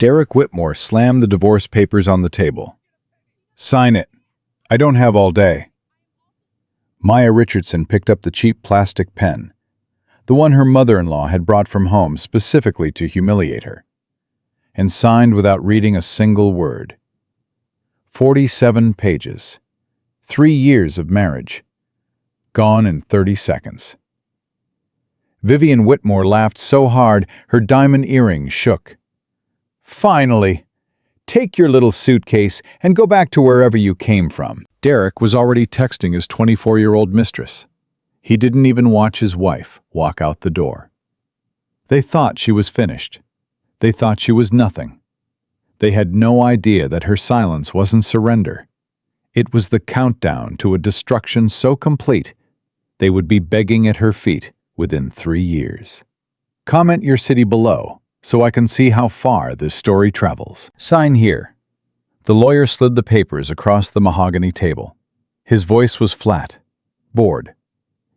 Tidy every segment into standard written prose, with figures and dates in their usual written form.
Derek Whitmore slammed the divorce papers on the table. "Sign it. I don't have all day." Maya Richardson picked up the cheap plastic pen, the one her mother-in-law had brought from home specifically to humiliate her, and signed without reading a single word. 47 pages. 3 years of marriage. Gone in 30 seconds. Vivian Whitmore laughed so hard her diamond earrings shook. "Finally! Take your little suitcase and go back to wherever you came from." Derek was already texting his 24-year-old mistress. He didn't even watch his wife walk out the door. They thought she was finished. They thought she was nothing. They had no idea that her silence wasn't surrender. It was the countdown to a destruction so complete they would be begging at her feet within 3 years. Comment your city below so I can see how far this story travels. Sign here. The lawyer slid the papers across the mahogany table. His voice was flat, bored.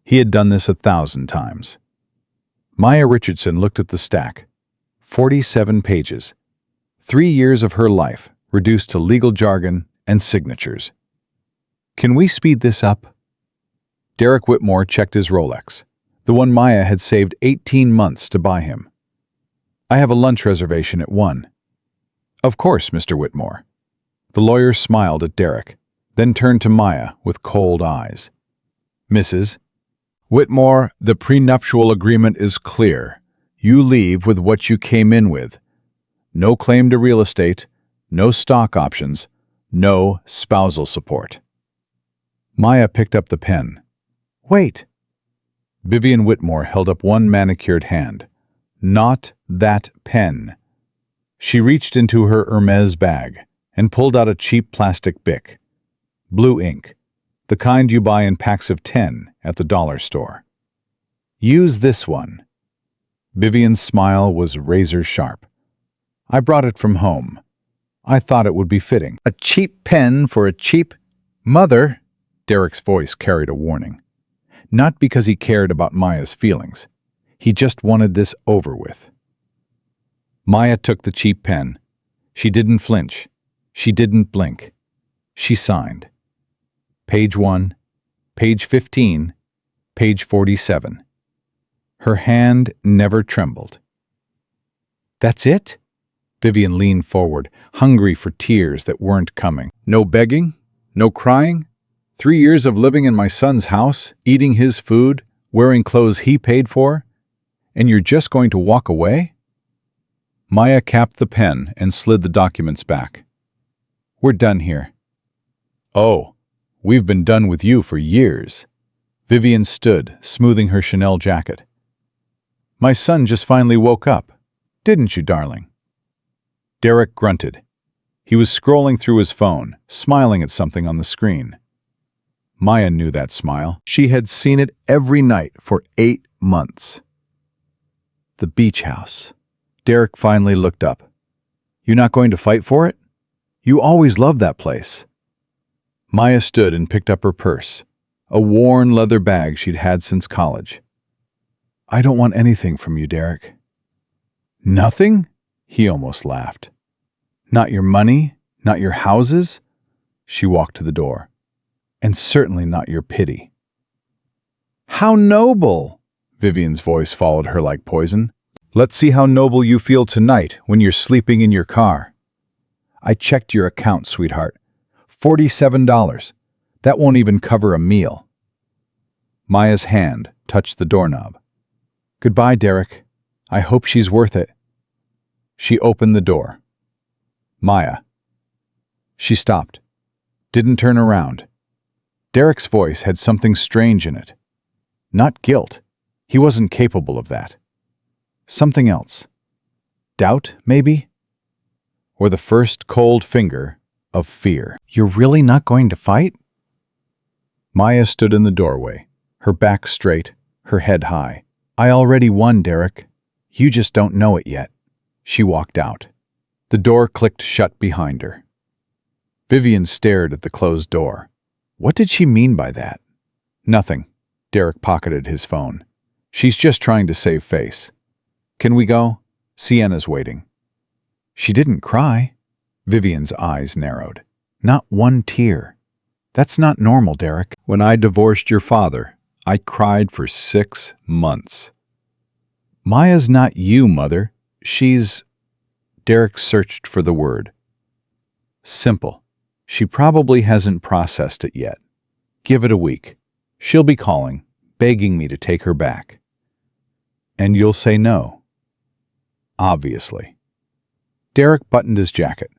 He had done this 1,000 times. Maya Richardson looked at the stack. 47 pages. 3 years of her life reduced to legal jargon and signatures. "Can we speed this up?" Derek Whitmore checked his Rolex, the one Maya had saved 18 months to buy him. "I have a lunch reservation at 1. "Of course, Mr. Whitmore." The lawyer smiled at Derek, then turned to Maya with cold eyes. "Mrs. Whitmore, the prenuptial agreement is clear. You leave with what you came in with. No claim to real estate, no stock options, no spousal support." Maya picked up the pen. "Wait." Vivian Whitmore held up one manicured hand. "Not that pen." She reached into her Hermes bag and pulled out a cheap plastic bic. Blue ink, the kind you buy in packs of 10 at the dollar store. "Use this one." Vivian's smile was razor sharp. "I brought it from home. I thought it would be fitting." "A cheap pen for a cheap—" "Mother," Derek's voice carried a warning. Not because he cared about Maya's feelings. He just wanted this over with. Maya took the cheap pen. She didn't flinch. She didn't blink. She signed. Page 1, page 15, page 47. Her hand never trembled. "That's it?" Vivian leaned forward, hungry for tears that weren't coming. "No begging? No crying? 3 years of living in my son's house, eating his food, wearing clothes he paid for, and you're just going to walk away?" Maya capped the pen and slid the documents back. "We're done here." "Oh, we've been done with you for years." Vivian stood, smoothing her Chanel jacket. "My son just finally woke up. Didn't you, darling?" Derek grunted. He was scrolling through his phone, smiling at something on the screen. Maya knew that smile. She had seen it every night for 8 months. The beach house. Derek finally looked up. "You're not going to fight for it? You always loved that place." Maya stood and picked up her purse, a worn leather bag she'd had since college. "I don't want anything from you, Derek." "Nothing?" He almost laughed. "Not your money? Not your houses?" She walked to the door. "And certainly not your pity." "How noble!" Vivian's voice followed her like poison. "Let's see how noble you feel tonight when you're sleeping in your car." "I checked your account, sweetheart. $47. That won't even cover a meal." Maya's hand touched the doorknob. "Goodbye, Derek. I hope she's worth it." She opened the door. "Maya." She stopped. Didn't turn around. Derek's voice had something strange in it. Not guilt. He wasn't capable of that. Something else. Doubt, maybe? Or the first cold finger of fear. "You're really not going to fight?" Maya stood in the doorway, her back straight, her head high. "I already won, Derek. You just don't know it yet." She walked out. The door clicked shut behind her. Vivian stared at the closed door. What did she mean by that? "Nothing." Derek pocketed his phone. "She's just trying to save face. Can we go? Sienna's waiting." She didn't cry. Vivian's eyes narrowed. Not one tear. That's not normal, Derek. When I divorced your father, I cried for 6 months. Maya's not you, Mother. She's... Derek searched for the word. Simple. She probably hasn't processed it yet. Give it a week. She'll be calling, begging me to take her back. And you'll say no. Obviously. Derek buttoned his jacket,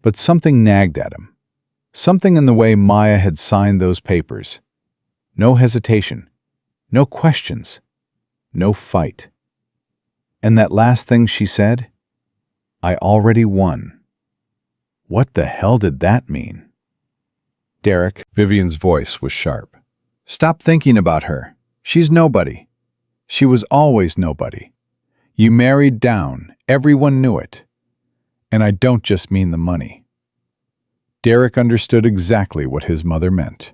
but something nagged at him. Something in the way Maya had signed those papers. No hesitation. No questions. No fight. And that last thing she said? I already won. What the hell did that mean? Derek, Vivian's voice was sharp. Stop thinking about her. She's nobody. She was always nobody. You married down. Everyone knew it. And I don't just mean the money. Derek understood exactly what his mother meant.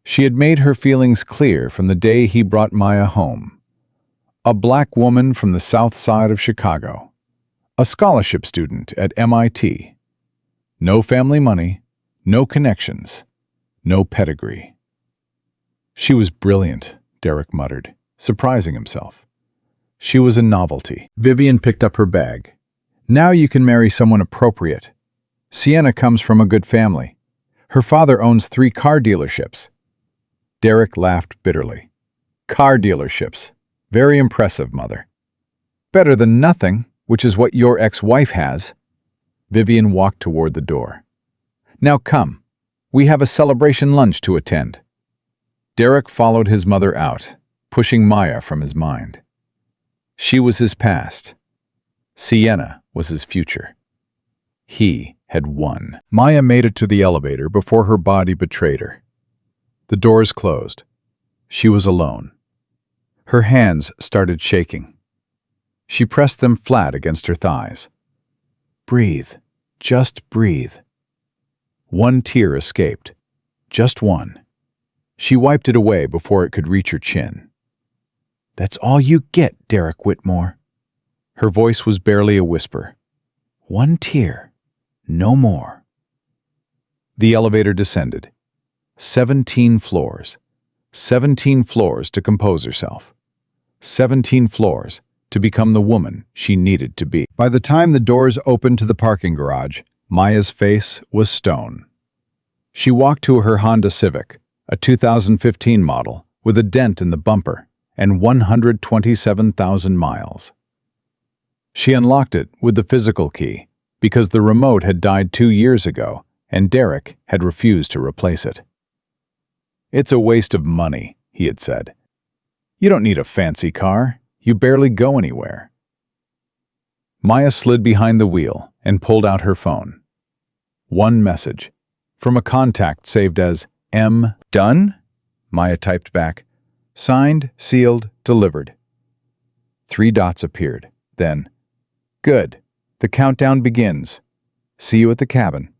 She had made her feelings clear from the day he brought Maya home. A black woman from the south side of Chicago. A scholarship student at MIT. No family money, no connections, no pedigree. She was brilliant, Derek muttered, surprising himself. She was a novelty. Vivian picked up her bag. Now you can marry someone appropriate. Sienna comes from a good family. Her father owns 3 car dealerships. Derek laughed bitterly. Car dealerships. Very impressive, Mother. Better than nothing, which is what your ex-wife has. Vivian walked toward the door. Now come. We have a celebration lunch to attend. Derek followed his mother out, pushing Maya from his mind. She was his past. Sienna was his future. He had won. Maya made it to the elevator before her body betrayed her. The doors closed. She was alone. Her hands started shaking. She pressed them flat against her thighs. Breathe. Just breathe. One tear escaped. Just one. She wiped it away before it could reach her chin. That's all you get, Derek Whitmore. Her voice was barely a whisper. One tear. No more. The elevator descended. 17 floors. 17 floors to compose herself. 17 floors to become the woman she needed to be. By the time the doors opened to the parking garage, Maya's face was stone. She walked to her Honda Civic, a 2015 model, with a dent in the bumper and 127,000 miles. She unlocked it with the physical key because the remote had died 2 years ago and Derek had refused to replace it. It's a waste of money, he had said. You don't need a fancy car. You barely go anywhere. Maya slid behind the wheel and pulled out her phone. One message, from a contact saved as M. Done? Maya typed back. Signed, sealed, delivered. 3 dots appeared. Then, good. The countdown begins. See you at the cabin.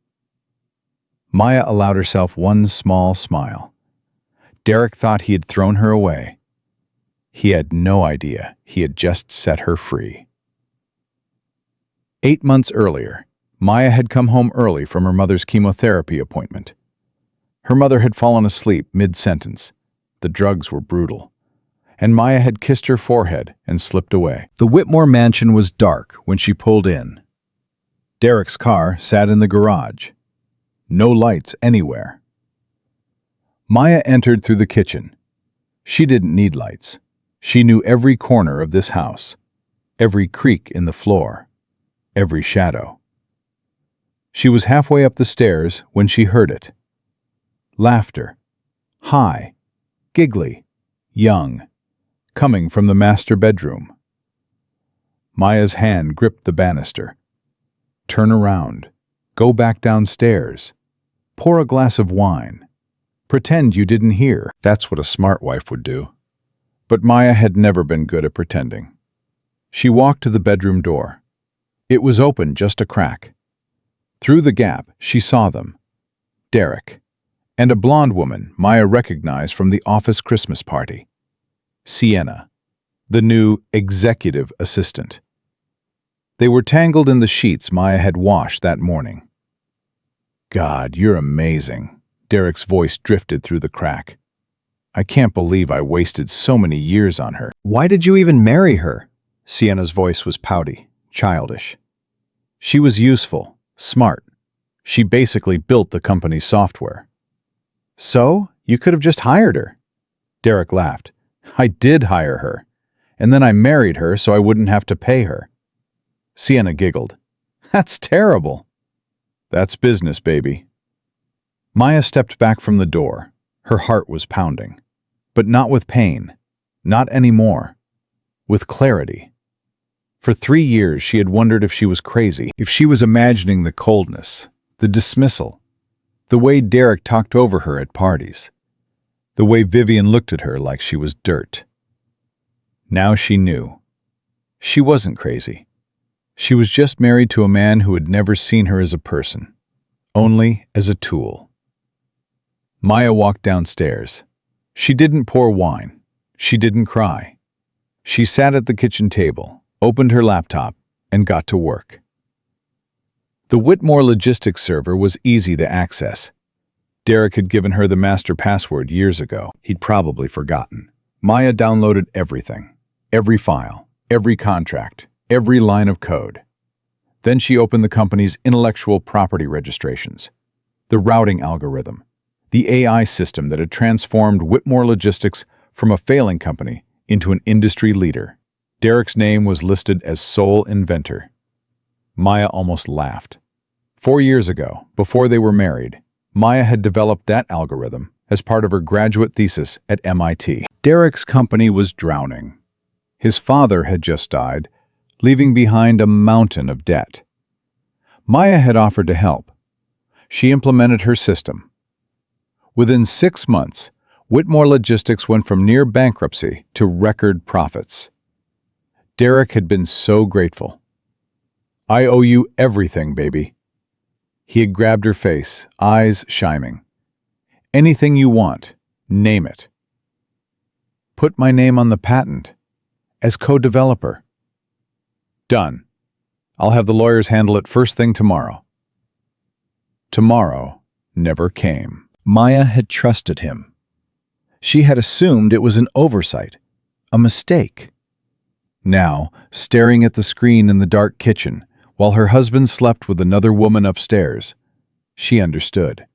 Maya allowed herself one small smile. Derek thought he had thrown her away. He had no idea he had just set her free. 8 months earlier, Maya had come home early from her mother's chemotherapy appointment. Her mother had fallen asleep mid-sentence. The drugs were brutal. And Maya had kissed her forehead and slipped away. The Whitmore mansion was dark when she pulled in. Derek's car sat in the garage. No lights anywhere. Maya entered through the kitchen. She didn't need lights. She knew every corner of this house, every creak in the floor, every shadow. She was halfway up the stairs when she heard it. Laughter. High, giggly, young, coming from the master bedroom. Maya's hand gripped the banister. Turn around. Go back downstairs. Pour a glass of wine. Pretend you didn't hear. That's what a smart wife would do. But Maya had never been good at pretending. She walked to the bedroom door. It was open just a crack. Through the gap, she saw them. Derek, and a blonde woman Maya recognized from the office Christmas party. Sienna, the new executive assistant. They were tangled in the sheets Maya had washed that morning. "God, you're amazing." Derek's voice drifted through the crack. "I can't believe I wasted so many years on her." Why did you even marry her? Sienna's voice was pouty, childish. She was useful, smart. She basically built the company's software. "So, you could have just hired her." Derek laughed. "I did hire her, and then I married her so I wouldn't have to pay her." Sienna giggled. "That's terrible." "That's business, baby." Maya stepped back from the door. Her heart was pounding. But not with pain. Not anymore. With clarity. For 3 years she had wondered if she was crazy, if she was imagining the coldness, the dismissal, the way Derek talked over her at parties, the way Vivian looked at her like she was dirt. Now she knew. She wasn't crazy. She was just married to a man who had never seen her as a person, only as a tool. Maya walked downstairs. She didn't pour wine. She didn't cry. She sat at the kitchen table, opened her laptop, and got to work. The Whitmore logistics server was easy to access. Derek had given her the master password years ago. He'd probably forgotten. Maya downloaded everything. Every file, every contract, every line of code. Then she opened the company's intellectual property registrations, the routing algorithm, the AI system that had transformed Whitmore Logistics from a failing company into an industry leader. Derek's name was listed as sole inventor. Maya almost laughed. 4 years ago, before they were married, Maya had developed that algorithm as part of her graduate thesis at MIT. Derek's company was drowning. His father had just died, leaving behind a mountain of debt. Maya had offered to help. She implemented her system. Within 6 months, Whitmore Logistics went from near bankruptcy to record profits. Derek had been so grateful. "I owe you everything, baby." He had grabbed her face, eyes shining. "Anything you want, name it." "Put my name on the patent, as co-developer." "Done. I'll have the lawyers handle it first thing tomorrow." Tomorrow never came. Maya had trusted him. She had assumed it was an oversight, a mistake. Now, staring at the screen in the dark kitchen, while her husband slept with another woman upstairs, she understood.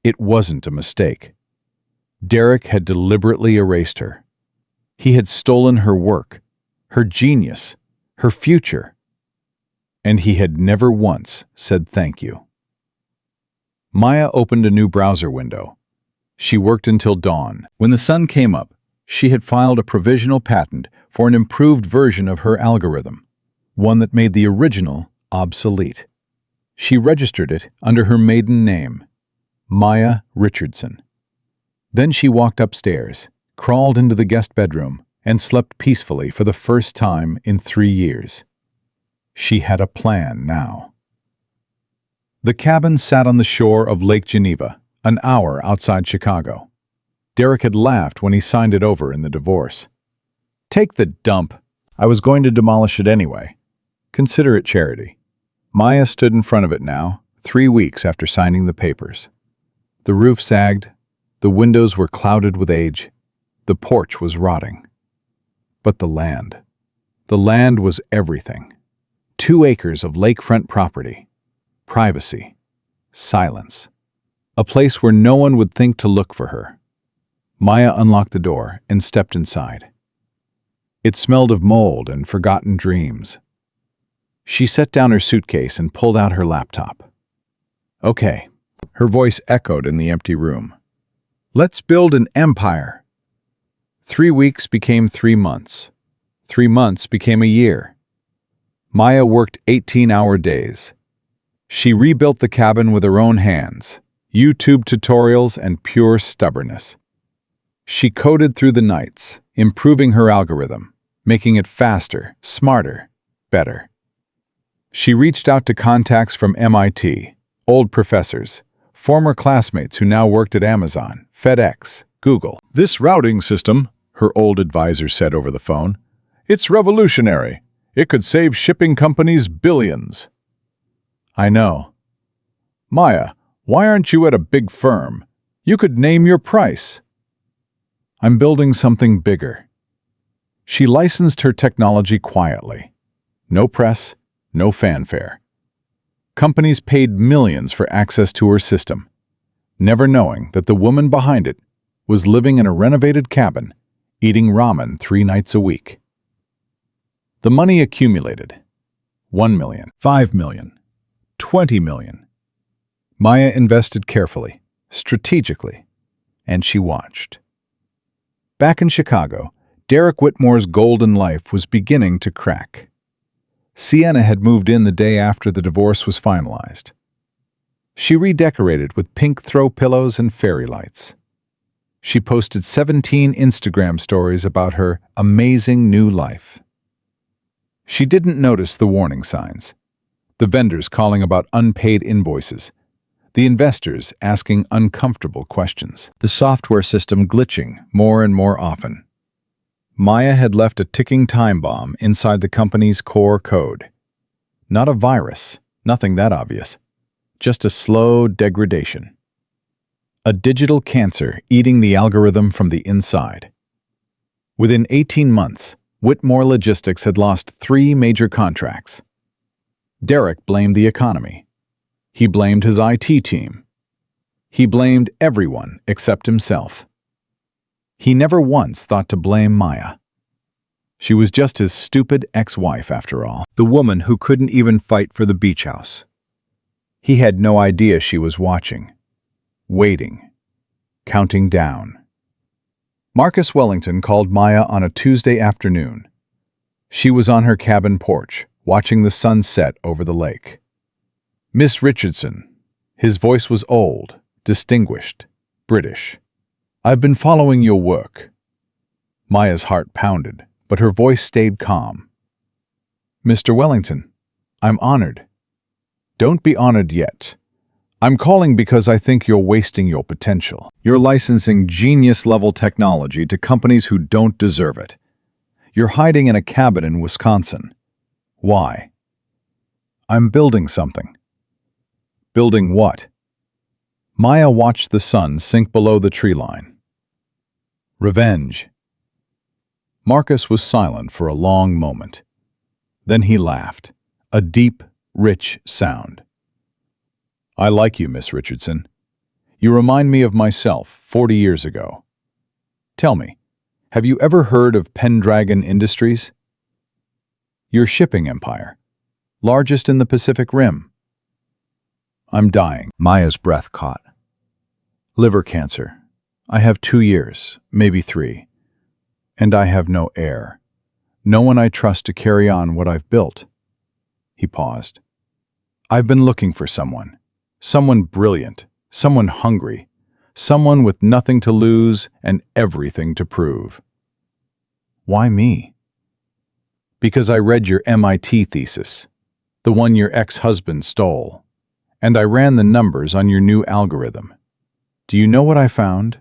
It wasn't a mistake. Derek had deliberately erased her. He had stolen her work, her genius, her future. And he had never once said thank you. Maya opened a new browser window. She worked until dawn. When the sun came up, she had filed a provisional patent for an improved version of her algorithm, one that made the original obsolete. She registered it under her maiden name, Maya Richardson. Then she walked upstairs, crawled into the guest bedroom, and slept peacefully for the first time in 3 years. She had a plan now. The cabin sat on the shore of Lake Geneva, an hour outside Chicago. Derek had laughed when he signed it over in the divorce. "Take the dump. I was going to demolish it anyway. Consider it charity." Maya stood in front of it now, 3 weeks after signing the papers. The roof sagged, the windows were clouded with age, the porch was rotting. But the land was everything. 2 acres of lakefront property. Privacy, silence, a place where no one would think to look for her. Maya unlocked the door and stepped inside. It smelled of mold and forgotten dreams. She set down her suitcase and pulled out her laptop. "Okay," her voice echoed in the empty room. "Let's build an empire." 3 weeks became 3 months. 3 months became a year. Maya worked 18-hour days. She rebuilt the cabin with her own hands, YouTube tutorials and pure stubbornness. She coded through the nights, improving her algorithm, making it faster, smarter, better. She reached out to contacts from MIT, old professors, former classmates who now worked at Amazon, FedEx, Google. "This routing system," her old advisor said over the phone, "it's revolutionary. It could save shipping companies billions. I know. Maya, why aren't you at a big firm? You could name your price. I'm building something bigger. She licensed her technology quietly. No press, no fanfare. Companies paid millions for access to her system, never knowing that the woman behind it was living in a renovated cabin, eating ramen 3 nights a week. The money accumulated. 1 million, 5 million, 20 million. Maya invested carefully, strategically, and she watched. Back in Chicago, Derek Whitmore's golden life was beginning to crack. Sienna had moved in the day after the divorce was finalized. She redecorated with pink throw pillows and fairy lights. She posted 17 Instagram stories about her amazing new life. She didn't notice the warning signs. The vendors calling about unpaid invoices. The investors asking uncomfortable questions. The software system glitching more and more often. Maya had left a ticking time bomb inside the company's core code. Not a virus, nothing that obvious. Just a slow degradation. A digital cancer eating the algorithm from the inside. Within 18 months, Whitmore Logistics had lost 3 major contracts. Derek blamed the economy. He blamed his IT team. He blamed everyone except himself. He never once thought to blame Maya. She was just his stupid ex-wife, after all. The woman who couldn't even fight for the beach house. He had no idea she was watching, waiting, counting down. Marcus Wellington called Maya on a Tuesday afternoon. She was on her cabin porch, watching the sun set over the lake. Miss Richardson. His voice was old, distinguished, British. I've been following your work. Maya's heart pounded, but her voice stayed calm. Mr. Wellington, I'm honored. Don't be honored yet. I'm calling because I think you're wasting your potential. You're licensing genius-level technology to companies who don't deserve it. You're hiding in a cabin in Wisconsin. Why? I'm building something. Building what? Maya watched the sun sink below the tree line. Revenge. Marcus was silent for a long moment. Then he laughed, a deep, rich sound. I like you, Miss Richardson. You remind me of myself 40 years ago. Tell me, have you ever heard of Pendragon Industries? Your shipping empire, largest in the Pacific Rim. I'm dying. Maya's breath caught. Liver cancer. I have 2 years, maybe 3. And I have no heir. No one I trust to carry on what I've built. He paused. I've been looking for someone. Someone brilliant. Someone hungry. Someone with nothing to lose and everything to prove. Why me? Because I read your MIT thesis, the one your ex-husband stole, and I ran the numbers on your new algorithm. Do you know what I found?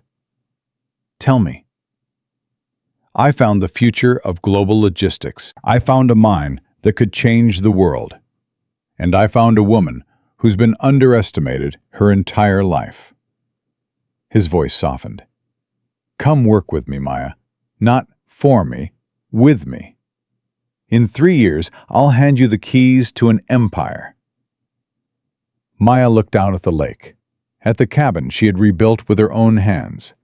Tell me. I found the future of global logistics. I found a mine that could change the world. And I found a woman who's been underestimated her entire life. His voice softened. Come work with me, Maya. Not for me, with me. In 3 years, I'll hand you the keys to an empire. Maya looked out at the lake, at the cabin she had rebuilt with her own hands,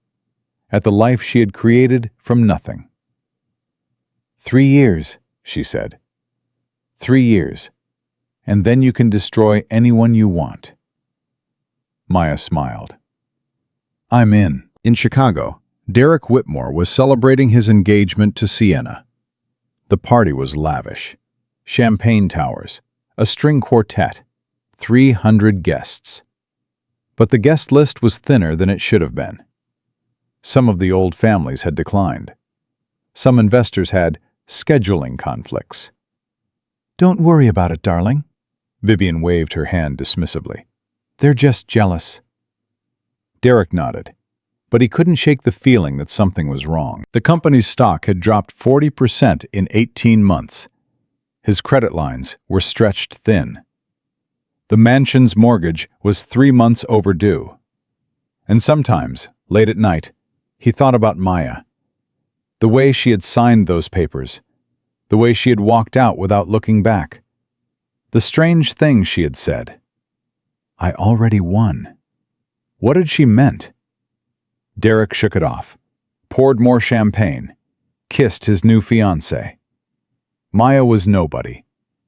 at the life she had created from nothing. 3 years, she said. 3 years, and then you can destroy anyone you want. Maya smiled. I'm in. In Chicago, Derek Whitmore was celebrating his engagement to Sienna. The party was lavish. Champagne towers, a string quartet, 300 guests. But the guest list was thinner than it should have been. Some of the old families had declined. Some investors had scheduling conflicts. Don't worry about it, darling. Vivian waved her hand dismissively. They're just jealous. Derek nodded, but he couldn't shake the feeling that something was wrong. The company's stock had dropped 40% in 18 months. His credit lines were stretched thin. The mansion's mortgage was 3 months overdue. And sometimes, late at night, he thought about Maya. The way she had signed those papers. The way she had walked out without looking back. The strange thing she had said. I already won. What had she meant? Derek shook it off, poured more champagne, kissed his new fiancée. Maya was nobody.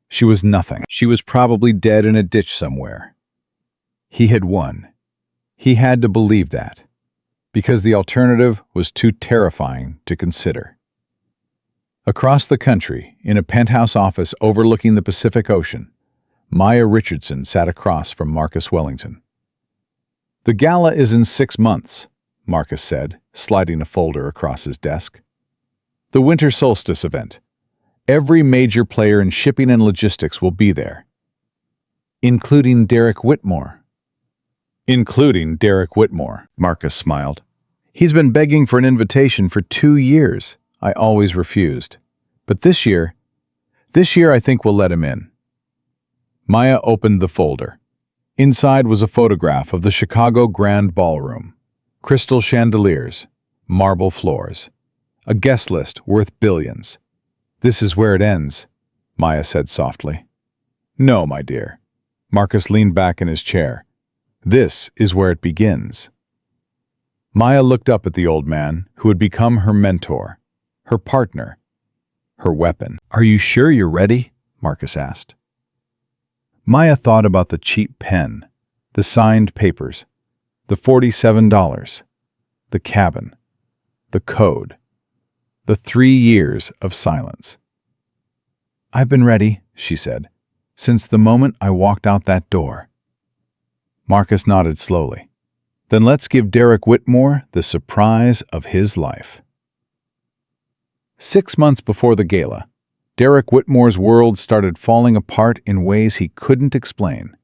She was nothing. She was probably dead in a ditch somewhere. He had won. He had to believe that, because the alternative was too terrifying to consider. Across the country, in a penthouse office overlooking the Pacific Ocean, Maya Richardson sat across from Marcus Wellington. The gala is in 6 months, Marcus said, sliding a folder across his desk. The winter solstice event. Every major player in shipping and logistics will be there. Including Derek Whitmore. Including Derek Whitmore, Marcus smiled. He's been begging for an invitation for 2 years. I always refused. But this year I think we'll let him in. Maya opened the folder. Inside was a photograph of the Chicago Grand Ballroom. Crystal chandeliers, marble floors. A guest list worth billions. This is where it ends, Maya said softly. No, my dear. Marcus leaned back in his chair. This is where it begins. Maya looked up at the old man who had become her mentor, her partner, her weapon. Are you sure you're ready? Marcus asked. Maya thought about the cheap pen, the signed papers, the $47, the cabin, the code, the 3 years of silence. I've been ready, she said, since the moment I walked out that door. Marcus nodded slowly. Then let's give Derek Whitmore the surprise of his life. 6 months before the gala, Derek Whitmore's world started falling apart in ways he couldn't explain.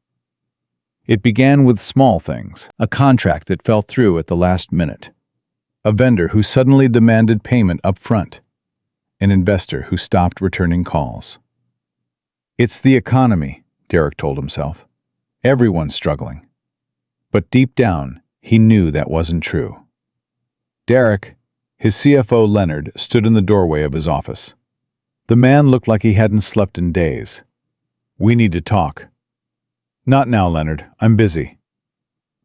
It began with small things, a contract that fell through at the last minute, a vendor who suddenly demanded payment up front, an investor who stopped returning calls. It's the economy, Derek told himself. Everyone's struggling. But deep down, he knew that wasn't true. Derek, his CFO Leonard, stood in the doorway of his office. The man looked like he hadn't slept in days. We need to talk. Not now, Leonard. I'm busy.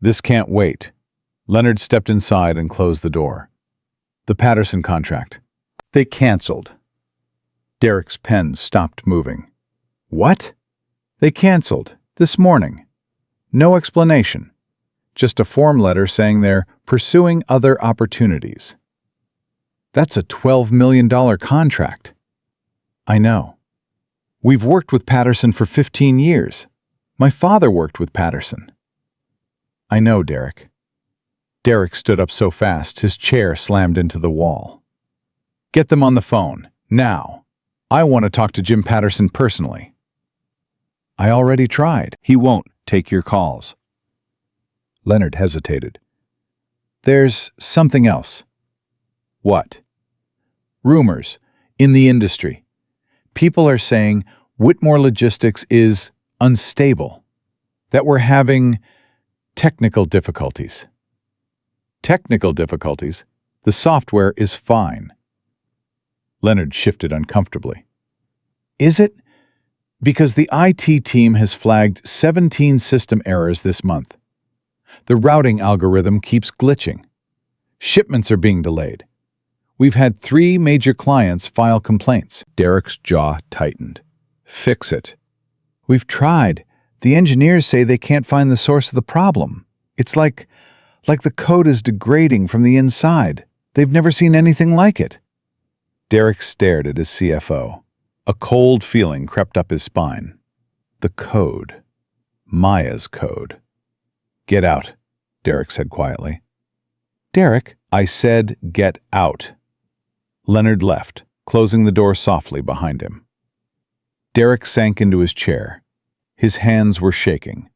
This can't wait. Leonard stepped inside and closed the door. The Patterson contract. They canceled. Derek's pen stopped moving. What? They canceled. This morning. No explanation. Just a form letter saying they're pursuing other opportunities. That's a $12 million contract. I know. We've worked with Patterson for 15 years. My father worked with Patterson. I know, Derek. Derek stood up so fast his chair slammed into the wall. Get them on the phone, now. I want to talk to Jim Patterson personally. I already tried. He won't take your calls. Leonard hesitated. There's something else. What? Rumors in the industry. People are saying Whitmore Logistics is unstable, that we're having technical difficulties. Technical difficulties? The software is fine. Leonard shifted uncomfortably. Is it? Because the IT team has flagged 17 system errors this month. The routing algorithm keeps glitching. Shipments are being delayed. We've had 3 major clients file complaints. Derek's jaw tightened. Fix it. We've tried. The engineers say they can't find the source of the problem. It's like the code is degrading from the inside. They've never seen anything like it. Derek stared at his CFO. A cold feeling crept up his spine. The code. Maya's code. Get out, Derek said quietly. Derek, I said get out. Leonard left, closing the door softly behind him. Derek sank into his chair. His hands were shaking.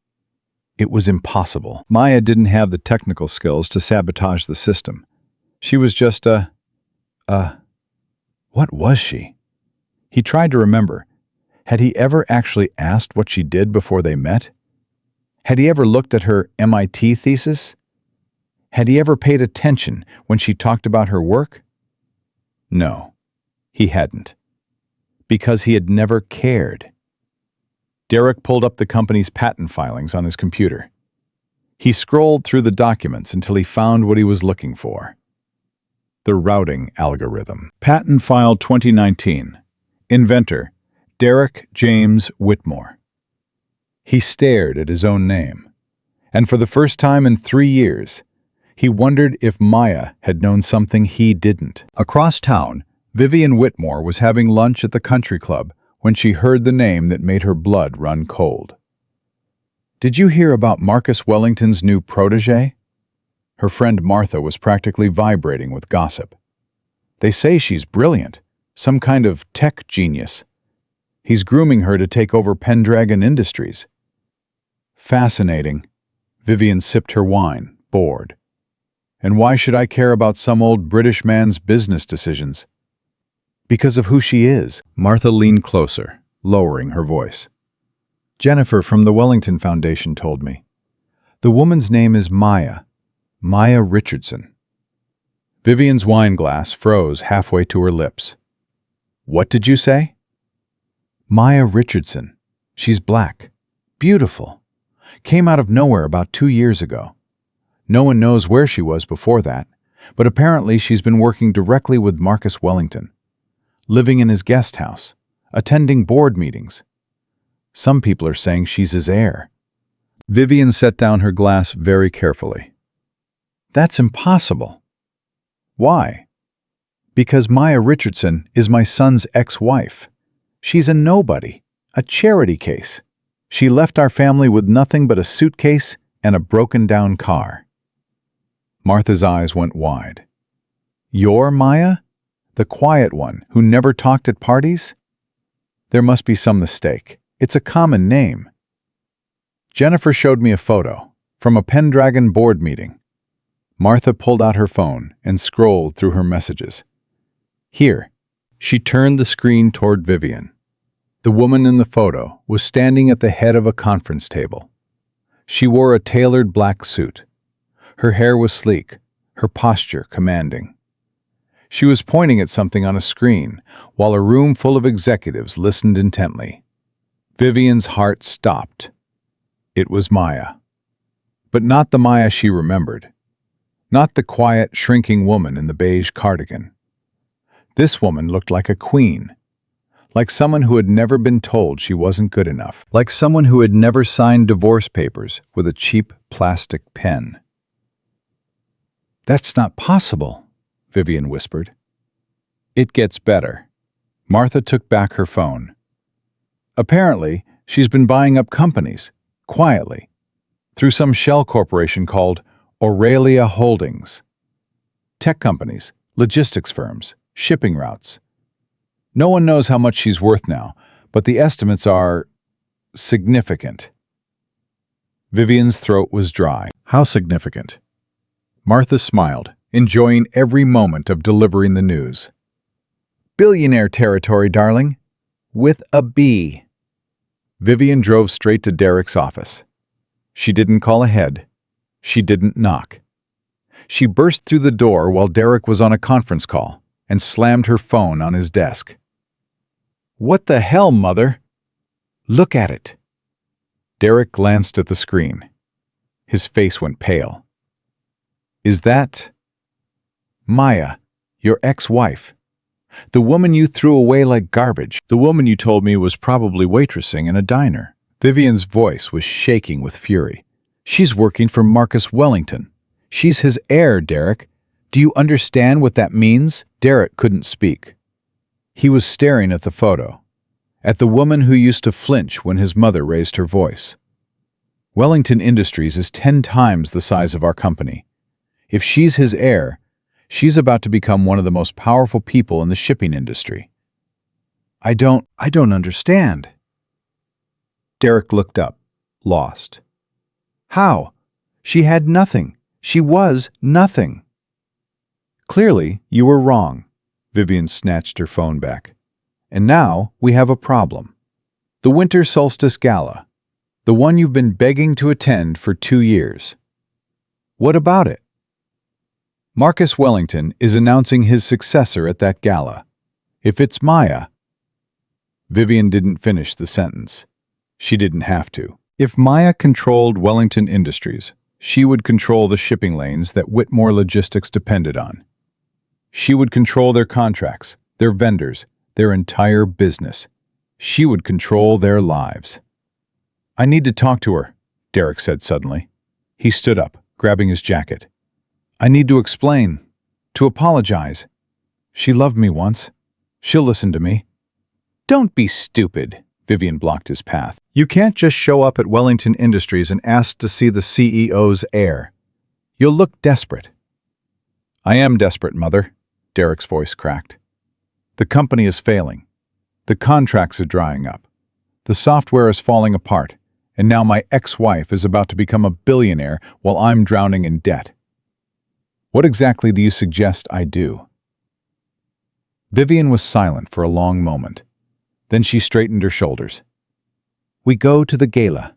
It was impossible. Maya didn't have the technical skills to sabotage the system. She was just what was she? He tried to remember. Had he ever actually asked what she did before they met? Had he ever looked at her MIT thesis? Had he ever paid attention when she talked about her work? No, he hadn't. Because he had never cared. Derek pulled up the company's patent filings on his computer. He scrolled through the documents until he found what he was looking for. The routing algorithm. Patent File 2019. Inventor, Derek James Whitmore. He stared at his own name, and for the first time in 3 years, he wondered if Maya had known something he didn't. Across town, Vivian Whitmore was having lunch at the country club when she heard the name that made her blood run cold. "Did you hear about Marcus Wellington's new protege?" Her friend Martha was practically vibrating with gossip. "They say she's brilliant, some kind of tech genius. He's grooming her to take over Pendragon Industries." "Fascinating." Vivian sipped her wine, bored. "And why should I care about some old British man's business decisions?" "Because of who she is." Martha leaned closer, lowering her voice. "Jennifer from the Wellington Foundation told me. The woman's name is Maya Richardson." Vivian's wine glass froze halfway to her lips. "What did you say?" "Maya Richardson. She's black. Beautiful. Came out of nowhere about 2 years ago. No one knows where she was before that, but apparently she's been working directly with Marcus Wellington, living in his guest house, attending board meetings. Some people are saying she's his heir." Vivian set down her glass very carefully. "That's impossible." "Why?" "Because Maya Richardson is my son's ex-wife. She's a nobody, a charity case. She left our family with nothing but a suitcase and a broken-down car." Martha's eyes went wide. "You're Maya? The quiet one who never talked at parties?" "There must be some mistake. It's a common name." "Jennifer showed me a photo from a Pendragon board meeting." Martha pulled out her phone and scrolled through her messages. "Here." She turned the screen toward Vivian. The woman in the photo was standing at the head of a conference table. She wore a tailored black suit. Her hair was sleek, her posture commanding. She was pointing at something on a screen, while a room full of executives listened intently. Vivian's heart stopped. It was Maya. But not the Maya she remembered. Not the quiet, shrinking woman in the beige cardigan. This woman looked like a queen. Like someone who had never been told she wasn't good enough. Like someone who had never signed divorce papers with a cheap plastic pen. "That's not possible," Vivian whispered. "It gets better." Martha took back her phone. "Apparently, she's been buying up companies, quietly, through some shell corporation called Aurelia Holdings. Tech companies, logistics firms, shipping routes. No one knows how much she's worth now, but the estimates are significant." Vivian's throat was dry. "How significant?" Martha smiled, enjoying every moment of delivering the news. "Billionaire territory, darling. With a B." Vivian drove straight to Derek's office. She didn't call ahead. She didn't knock. She burst through the door while Derek was on a conference call and slammed her phone on his desk. "What the hell, Mother?" "Look at it." Derek glanced at the screen. His face went pale. "Is that Maya, your ex-wife? The woman you threw away like garbage? The woman you told me was probably waitressing in a diner?" Vivian's voice was shaking with fury. "She's working for Marcus Wellington. She's his heir, Derek. Do you understand what that means?" Derek couldn't speak. He was staring at the photo, at the woman who used to flinch when his mother raised her voice. "Wellington Industries is 10 times the size of our company. If she's his heir, she's about to become one of the most powerful people in the shipping industry." I don't understand." Derek looked up, lost. "How? She had nothing. She was nothing." "Clearly, you were wrong." Vivian snatched her phone back. "And now we have a problem." The Winter Solstice Gala. The one you've been begging to attend for 2 years. What about it? Marcus Wellington is announcing his successor at that gala. If it's Maya... Vivian didn't finish the sentence. She didn't have to. If Maya controlled Wellington Industries, she would control the shipping lanes that Whitmore Logistics depended on. She would control their contracts, their vendors, their entire business. She would control their lives. I need to talk to her, Derek said suddenly. He stood up, grabbing his jacket. I need to explain, to apologize. She loved me once. She'll listen to me. Don't be stupid, Vivian blocked his path. You can't just show up at Wellington Industries and ask to see the CEO's heir. You'll look desperate. I am desperate, Mother, Derek's voice cracked. The company is failing. The contracts are drying up. The software is falling apart, and now my ex-wife is about to become a billionaire while I'm drowning in debt. What exactly do you suggest I do? Vivian was silent for a long moment. Then she straightened her shoulders. We go to the gala.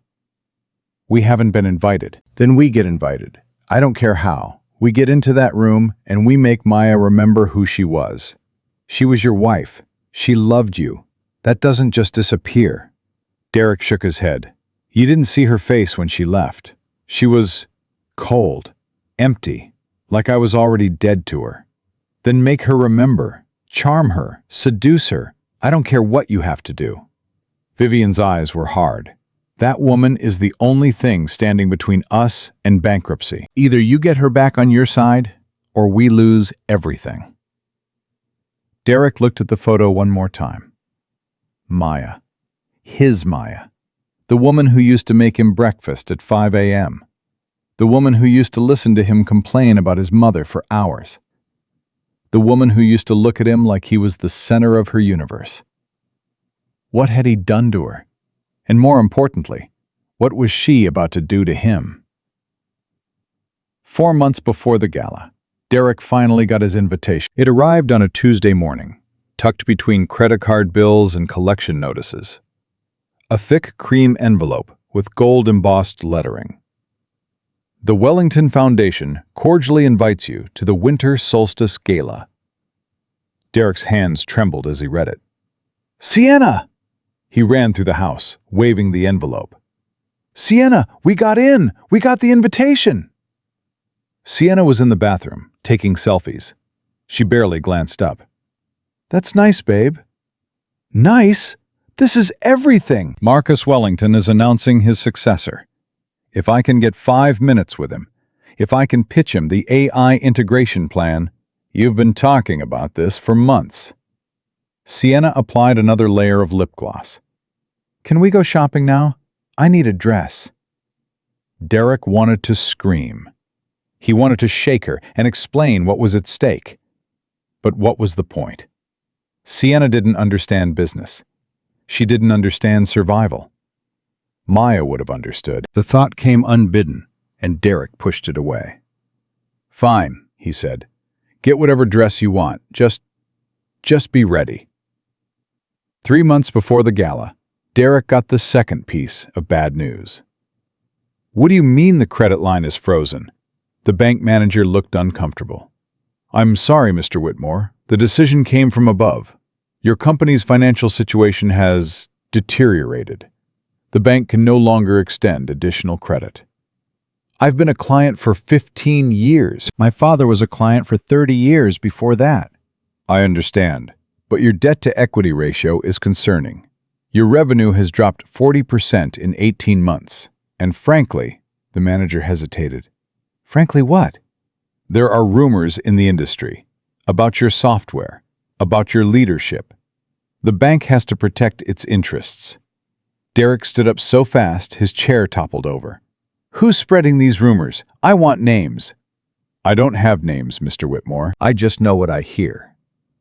We haven't been invited. Then we get invited. I don't care how. We get into that room and we make Maya remember who she was. She was your wife. She loved you. That doesn't just disappear. Derek shook his head. You didn't see her face when she left. She was cold, empty, like I was already dead to her. Then make her remember, charm her, seduce her. I don't care what you have to do. Vivian's eyes were hard. That woman is the only thing standing between us and bankruptcy. Either you get her back on your side, or we lose everything. Derek looked at the photo one more time. Maya. His Maya. The woman who used to make him breakfast at 5 a.m. The woman who used to listen to him complain about his mother for hours. The woman who used to look at him like he was the center of her universe. What had he done to her? And more importantly, what was she about to do to him? 4 months before the gala, Derek finally got his invitation. It arrived on a Tuesday morning, tucked between credit card bills and collection notices. A thick cream envelope with gold-embossed lettering. The Wellington Foundation cordially invites you to the Winter Solstice Gala. Derek's hands trembled as he read it. Sienna! He ran through the house, waving the envelope. Sienna, we got in! We got the invitation! Sienna was in the bathroom, taking selfies. She barely glanced up. That's nice, babe. Nice? This is everything! Marcus Wellington is announcing his successor. If I can get 5 minutes with him, if I can pitch him the AI integration plan, you've been talking about this for months. Sienna applied another layer of lip gloss. Can we go shopping now? I need a dress. Derek wanted to scream. He wanted to shake her and explain what was at stake. But what was the point? Sienna didn't understand business. She didn't understand survival. Maya would have understood. The thought came unbidden, and Derek pushed it away. Fine, he said. Get whatever dress you want. Just be ready. 3 months before the gala, Derek got the second piece of bad news. What do you mean the credit line is frozen? The bank manager looked uncomfortable. I'm sorry, Mr. Whitmore. The decision came from above. Your company's financial situation has deteriorated. The bank can no longer extend additional credit. I've been a client for 15 years. My father was a client for 30 years before that. I understand, but your debt-to-equity ratio is concerning. Your revenue has dropped 40% in 18 months. And frankly, the manager hesitated. Frankly what? There are rumors in the industry about your software, about your leadership. The bank has to protect its interests. Derek stood up so fast his chair toppled over. Who's spreading these rumors? I want names. I don't have names, Mr. Whitmore. I just know what I hear.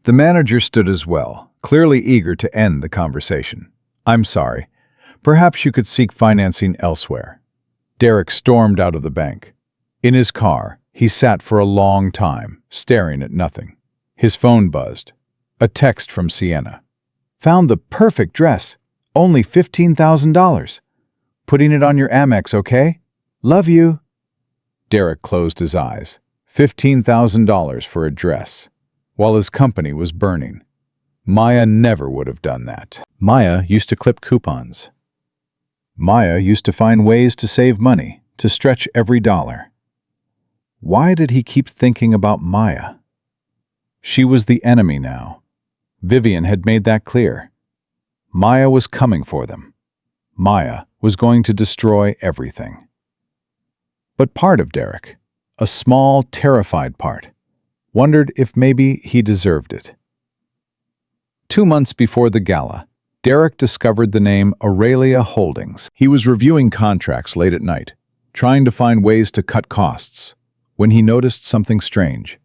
The manager stood as well, clearly eager to end the conversation. I'm sorry. Perhaps you could seek financing elsewhere. Derek stormed out of the bank. In his car, he sat for a long time, staring at nothing. His phone buzzed. A text from Sienna. Found the perfect dress. Only $15,000. Putting it on your Amex, okay? Love you. Derek closed his eyes. $15,000 for a dress, while his company was burning. Maya never would have done that. Maya used to clip coupons. Maya used to find ways to save money, to stretch every dollar. Why did he keep thinking about Maya? She was the enemy now. Vivian had made that clear. Maya was coming for them. Maya was going to destroy everything. But part of Derek, a small, terrified part, wondered if maybe he deserved it. 2 months before the gala, Derek discovered the name Aurelia Holdings. He was reviewing contracts late at night, trying to find ways to cut costs, when he noticed something strange.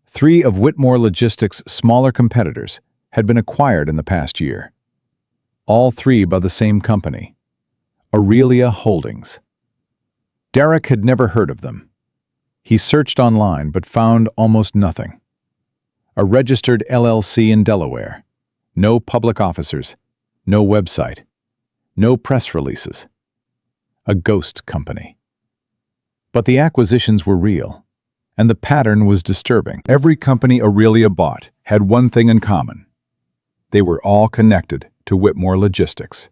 3 of Whitmore Logistics' smaller competitors had been acquired in the past year. All 3 by the same company, Aurelia Holdings. Derek had never heard of them. He searched online but found almost nothing. A registered LLC in Delaware. No public officers. No website. No press releases. A ghost company. But the acquisitions were real, and the pattern was disturbing. Every company Aurelia bought had one thing in common. They were all connected to Whitmore Logistics.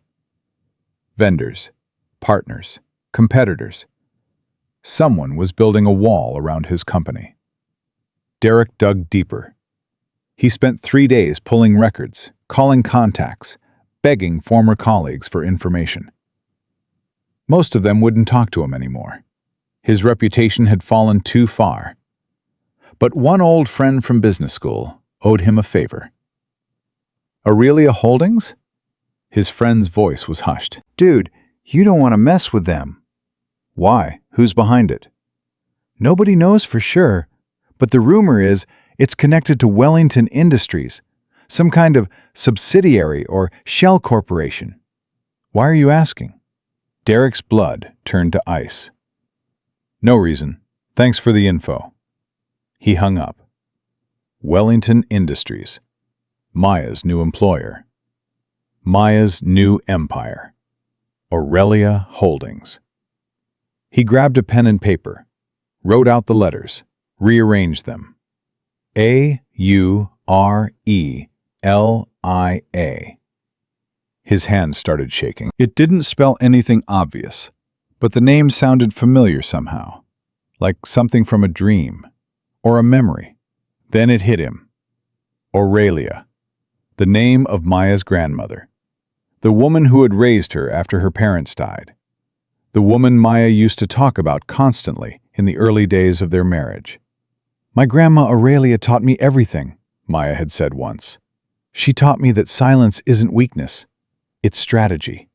Vendors, partners, competitors. Someone was building a wall around his company. Derek dug deeper. He spent 3 days pulling records, calling contacts, begging former colleagues for information. Most of them wouldn't talk to him anymore. His reputation had fallen too far. But one old friend from business school owed him a favor. Aurelia Holdings? His friend's voice was hushed. Dude, you don't want to mess with them. Why? Who's behind it? Nobody knows for sure, but the rumor is it's connected to Wellington Industries, some kind of subsidiary or shell corporation. Why are you asking? Derek's blood turned to ice. No reason. Thanks for the info. He hung up. Wellington Industries. Maya's new employer. Maya's new empire. Aurelia Holdings. He grabbed a pen and paper, wrote out the letters, rearranged them. Aurelia. His hands started shaking. It didn't spell anything obvious, but the name sounded familiar somehow, like something from a dream or a memory. Then it hit him. Aurelia, the name of Maya's grandmother, the woman who had raised her after her parents died, the woman Maya used to talk about constantly in the early days of their marriage. My grandma Aurelia taught me everything, Maya had said once. She taught me that silence isn't weakness, it's strategy.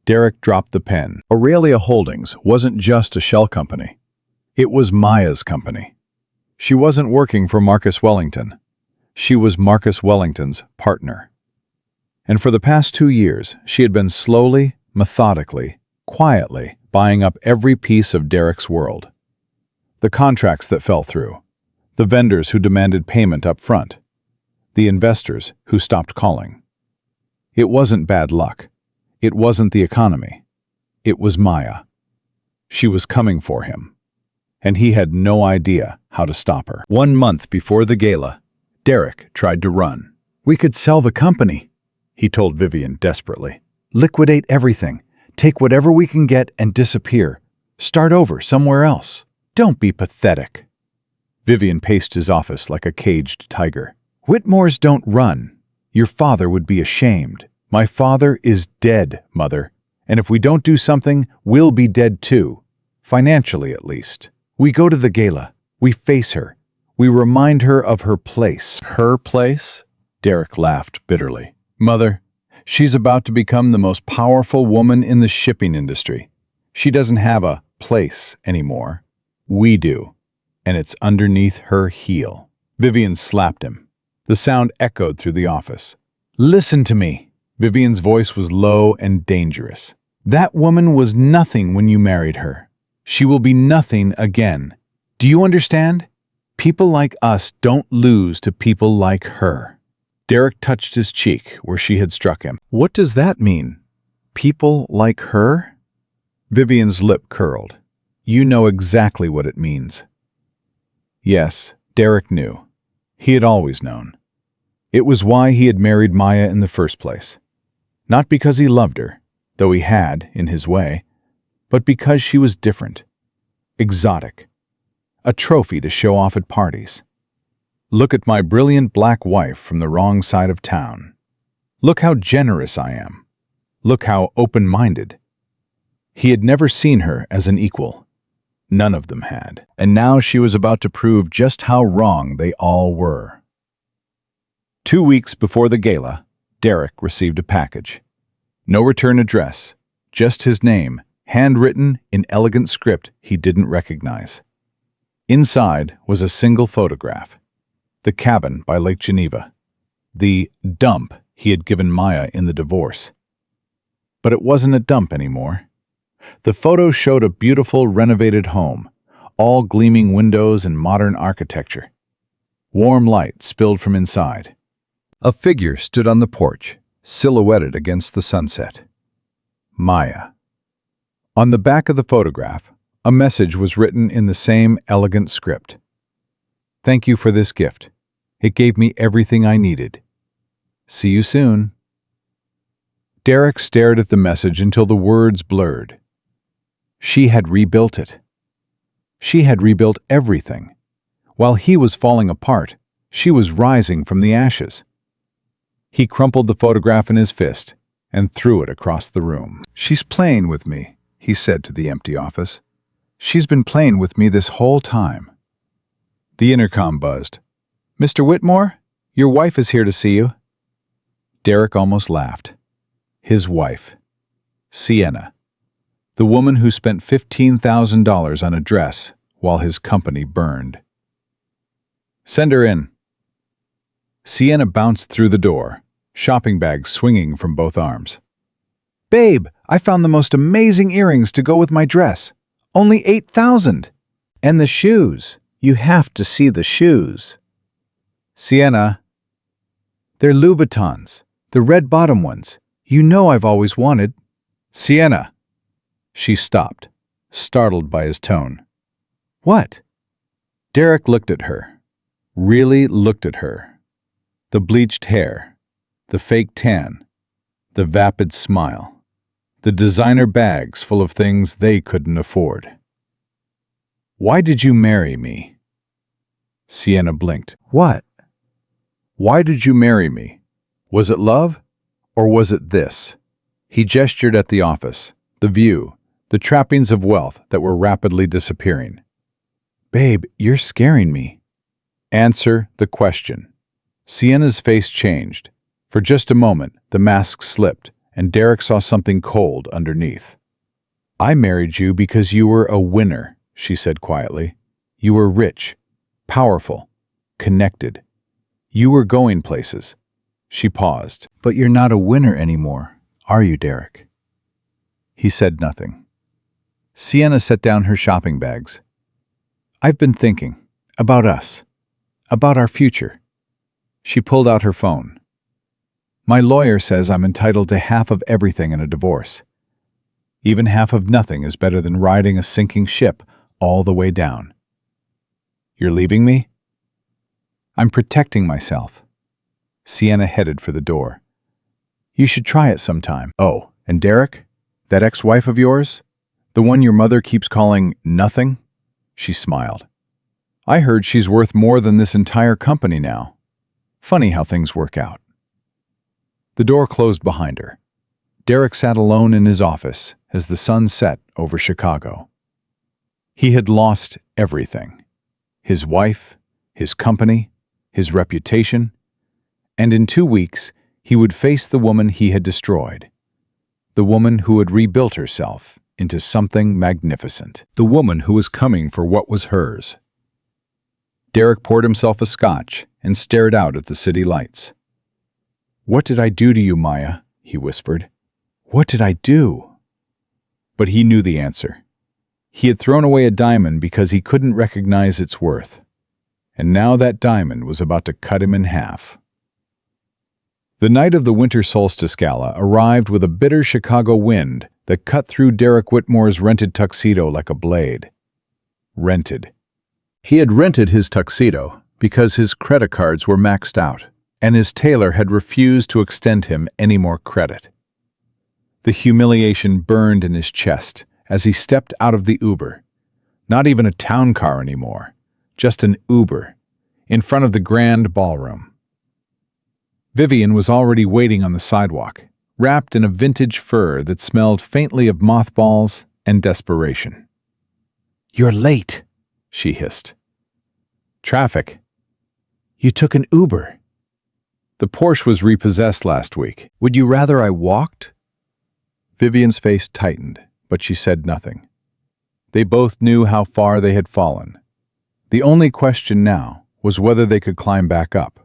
Derek dropped the pen. Aurelia Holdings wasn't just a shell company. It was Maya's company. She wasn't working for Marcus Wellington. She was Marcus Wellington's partner. And for the past 2 years, she had been slowly, methodically, quietly buying up every piece of Derek's world. The contracts that fell through, the vendors who demanded payment up front, the investors who stopped calling. It wasn't bad luck. It wasn't the economy. It was Maya. She was coming for him, and he had no idea how to stop her. 1 month before the gala, Derek tried to run. We could sell the company, he told Vivian desperately. Liquidate everything. Take whatever we can get and disappear. Start over somewhere else. Don't be pathetic. Vivian paced his office like a caged tiger. Whitmores don't run. Your father would be ashamed. My father is dead, Mother. And if we don't do something, we'll be dead too. Financially, at least. We go to the gala. We face her. We remind her of her place. Her place? Derek laughed bitterly. Mother, she's about to become the most powerful woman in the shipping industry. She doesn't have a place anymore. We do. And it's underneath her heel. Vivian slapped him. The sound echoed through the office. Listen to me. Vivian's voice was low and dangerous. That woman was nothing when you married her. She will be nothing again. Do you understand? People like us don't lose to people like her. Derek touched his cheek where she had struck him. What does that mean? People like her? Vivian's lip curled. You know exactly what it means. Yes, Derek knew. He had always known. It was why he had married Maya in the first place. Not because he loved her, though he had, in his way, but because she was different, exotic, a trophy to show off at parties. Look at my brilliant black wife from the wrong side of town. Look how generous I am. Look how open-minded. He had never seen her as an equal. None of them had. And now she was about to prove just how wrong they all were. 2 weeks before the gala, Derek received a package. No return address, just his name, handwritten in elegant script he didn't recognize. Inside was a single photograph. The cabin by Lake Geneva. The dump he had given Maya in the divorce. But it wasn't a dump anymore. The photo showed a beautiful renovated home, all gleaming windows and modern architecture. Warm light spilled from inside. A figure stood on the porch, silhouetted against the sunset. Maya. On the back of the photograph, a message was written in the same elegant script. Thank you for this gift. It gave me everything I needed. See you soon. Derek stared at the message until the words blurred. She had rebuilt it. She had rebuilt everything. While he was falling apart, she was rising from the ashes. He crumpled the photograph in his fist and threw it across the room. She's playing with me, he said to the empty office. She's been playing with me this whole time. The intercom buzzed. Mr. Whitmore, your wife is here to see you. Derek almost laughed. His wife. Sienna. The woman who spent $15,000 on a dress while his company burned. Send her in. Sienna bounced through the door, shopping bags swinging from both arms. Babe, I found the most amazing earrings to go with my dress. Only $8,000. And the shoes. You have to see the shoes. Sienna. They're Louboutins, the red bottom ones. You know I've always wanted. Sienna. She stopped, startled by his tone. What? Derek looked at her. Really looked at her. The bleached hair, the fake tan, the vapid smile, the designer bags full of things they couldn't afford. Why did you marry me? Sienna blinked. What? Why did you marry me? Was it love? Or was it this? He gestured at the office, the view, the trappings of wealth that were rapidly disappearing. Babe, you're scaring me. Answer the question. Sienna's face changed. For just a moment, the mask slipped, and Derek saw something cold underneath. I married you because you were a winner, she said quietly. You were rich, powerful, connected. You were going places. She paused. But you're not a winner anymore, are you, Derek? He said nothing. Sienna set down her shopping bags. I've been thinking about us, about our future. She pulled out her phone. My lawyer says I'm entitled to half of everything in a divorce. Even half of nothing is better than riding a sinking ship all the way down. You're leaving me? I'm protecting myself. Sienna headed for the door. You should try it sometime. Oh, and Derek? That ex-wife of yours? The one your mother keeps calling nothing? She smiled. I heard she's worth more than this entire company now. Funny how things work out. The door closed behind her. Derek sat alone in his office as the sun set over Chicago. He had lost everything. His wife, his company, his reputation, and in 2 weeks he would face the woman he had destroyed. The woman who had rebuilt herself into something magnificent. The woman who was coming for what was hers. Derek poured himself a scotch and stared out at the city lights. What did I do to you, Maya? He whispered. What did I do? But he knew the answer. He had thrown away a diamond because he couldn't recognize its worth. And now that diamond was about to cut him in half. The night of the winter solstice gala arrived with a bitter Chicago wind that cut through Derek Whitmore's rented tuxedo like a blade. Rented. He had rented his tuxedo because his credit cards were maxed out, and his tailor had refused to extend him any more credit. The humiliation burned in his chest as he stepped out of the Uber. Not even a town car anymore, just an Uber, in front of the grand ballroom. Vivian was already waiting on the sidewalk, wrapped in a vintage fur that smelled faintly of mothballs and desperation. "You're late," she hissed. "Traffic." "You took an Uber." "The Porsche was repossessed last week. Would you rather I walked?" Vivian's face tightened, but she said nothing. They both knew how far they had fallen. The only question now was whether they could climb back up,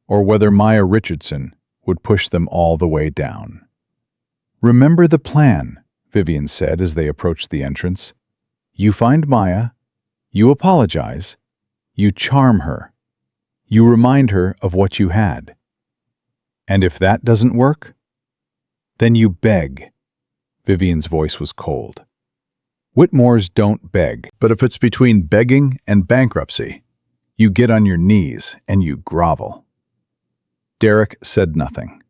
or whether Maya Richardson would push them all the way down. "Remember the plan," Vivian said as they approached the entrance. "You find Maya, you apologize, you charm her, you remind her of what you had. And if that doesn't work, then you beg." Vivian's voice was cold. "Whitmores don't beg, but if it's between begging and bankruptcy, you get on your knees and you grovel." Derek said nothing.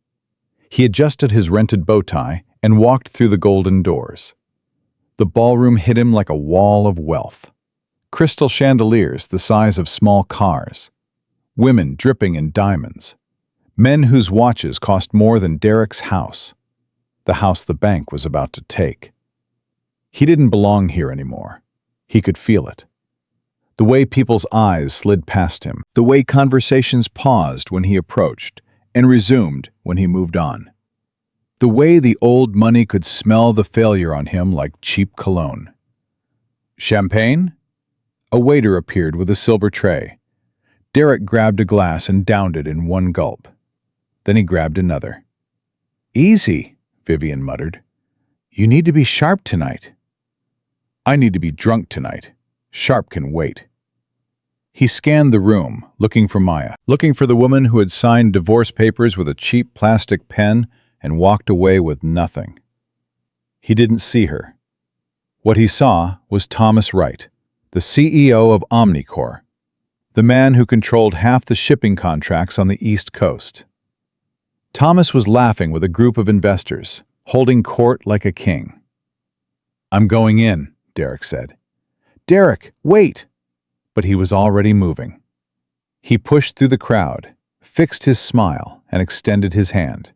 He adjusted his rented bow tie and walked through the golden doors. The ballroom hit him like a wall of wealth. Crystal chandeliers the size of small cars. Women dripping in diamonds. Men whose watches cost more than Derek's house. The house the bank was about to take. He didn't belong here anymore. He could feel it. The way people's eyes slid past him, the way conversations paused when he approached and resumed when he moved on. The way the old money could smell the failure on him like cheap cologne. "Champagne?" A waiter appeared with a silver tray. Derek grabbed a glass and downed it in one gulp. Then he grabbed another. "Easy," Vivian muttered. "You need to be sharp tonight." "I need to be drunk tonight. Sharp can wait." He scanned the room, looking for Maya, looking for the woman who had signed divorce papers with a cheap plastic pen and walked away with nothing. He didn't see her. What he saw was Thomas Wright, the CEO of Omnicorp, the man who controlled half the shipping contracts on the East Coast. Thomas was laughing with a group of investors, holding court like a king. "I'm going in," Derek said. "Derek, wait!" But he was already moving. He pushed through the crowd, fixed his smile, and extended his hand.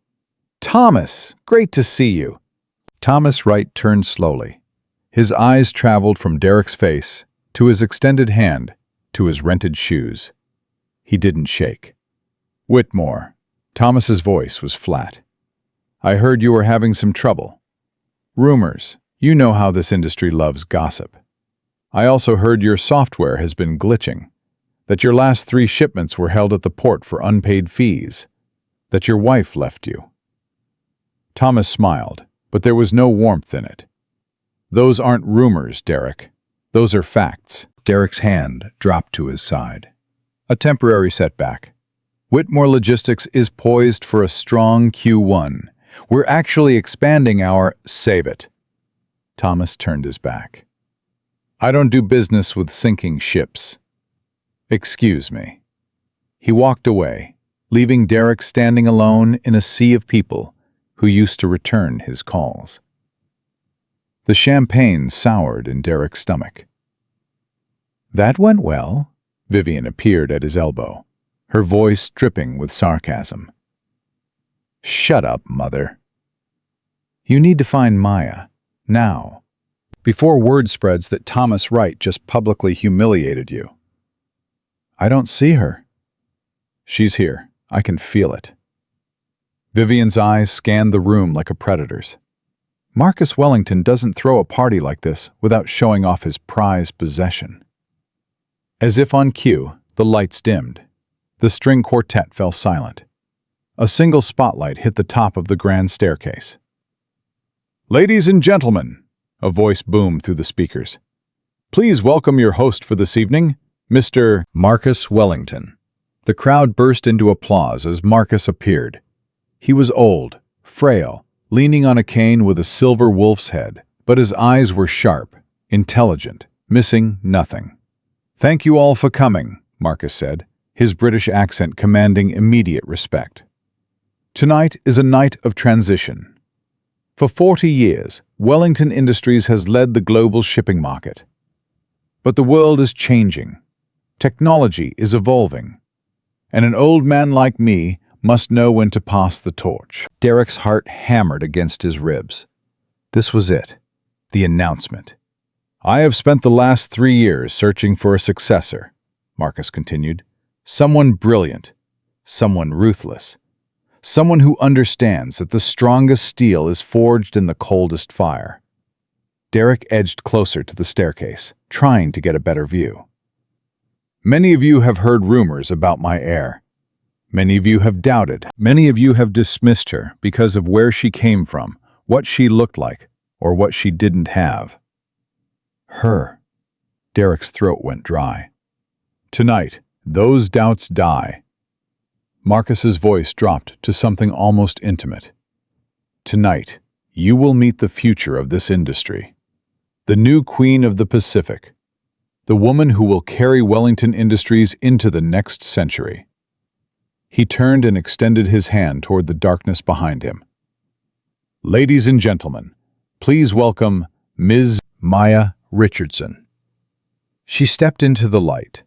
"Thomas, great to see you." Thomas Wright turned slowly. His eyes traveled from Derek's face to his extended hand to his rented shoes. He didn't shake. "Whitmore." Thomas's voice was flat. "I heard you were having some trouble. Rumors. You know how this industry loves gossip. I also heard your software has been glitching, that your last 3 shipments were held at the port for unpaid fees, that your wife left you." Thomas smiled, but there was no warmth in it. "Those aren't rumors, Derek. Those are facts." Derek's hand dropped to his side. "A temporary setback. Whitmore Logistics is poised for a strong Q1. We're actually expanding our—" "Save it." Thomas turned his back. "I don't do business with sinking ships. Excuse me." He walked away, leaving Derek standing alone in a sea of people who used to return his calls. The champagne soured in Derek's stomach. "That went well." Vivian appeared at his elbow, her voice dripping with sarcasm. "Shut up, Mother. You need to find Maya, now, before word spreads that Thomas Wright just publicly humiliated you." "I don't see her." "She's here. I can feel it." Vivian's eyes scanned the room like a predator's. Marcus Wellington doesn't throw a party like this without showing off his prized possession. As if on cue, the lights dimmed. The string quartet fell silent. A single spotlight hit the top of the grand staircase. "Ladies and gentlemen," a voice boomed through the speakers. "Please welcome your host for this evening, Mr. Marcus Wellington." The crowd burst into applause as Marcus appeared. He was old, frail, leaning on a cane with a silver wolf's head, but his eyes were sharp, intelligent, missing nothing. "Thank you all for coming," Marcus said, his British accent commanding immediate respect. "Tonight is a night of transition. For 40 years, Wellington Industries has led the global shipping market. But the world is changing. Technology is evolving. And an old man like me must know when to pass the torch." Derek's heart hammered against his ribs. This was it, the announcement. "I have spent the last 3 years searching for a successor," Marcus continued. "Someone brilliant, someone ruthless, someone who understands that the strongest steel is forged in the coldest fire." Derek edged closer to the staircase, trying to get a better view. "Many of you have heard rumors about my heir. Many of you have doubted. Many of you have dismissed her because of where she came from, what she looked like, or what she didn't have." Her. Derek's throat went dry. "Tonight, those doubts die." Marcus's voice dropped to something almost intimate. "Tonight, you will meet the future of this industry. The new Queen of the Pacific. The woman who will carry Wellington Industries into the next century." He turned and extended his hand toward the darkness behind him. "Ladies and gentlemen, please welcome Ms. Maya Richardson." She stepped into the light,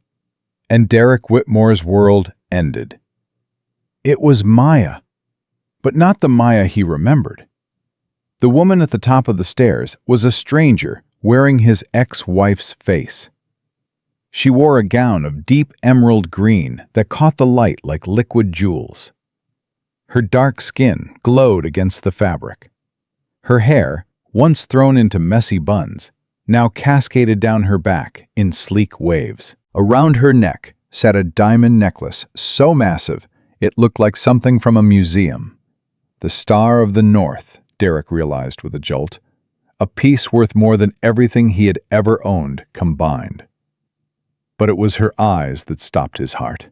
and Derek Whitmore's world ended. It was Maya, but not the Maya he remembered. The woman at the top of the stairs was a stranger wearing his ex-wife's face. She wore a gown of deep emerald green that caught the light like liquid jewels. Her dark skin glowed against the fabric. Her hair, once thrown into messy buns, now cascaded down her back in sleek waves. Around her neck sat a diamond necklace so massive it looked like something from a museum. The Star of the North, Derek realized with a jolt, a piece worth more than everything he had ever owned combined. But it was her eyes that stopped his heart.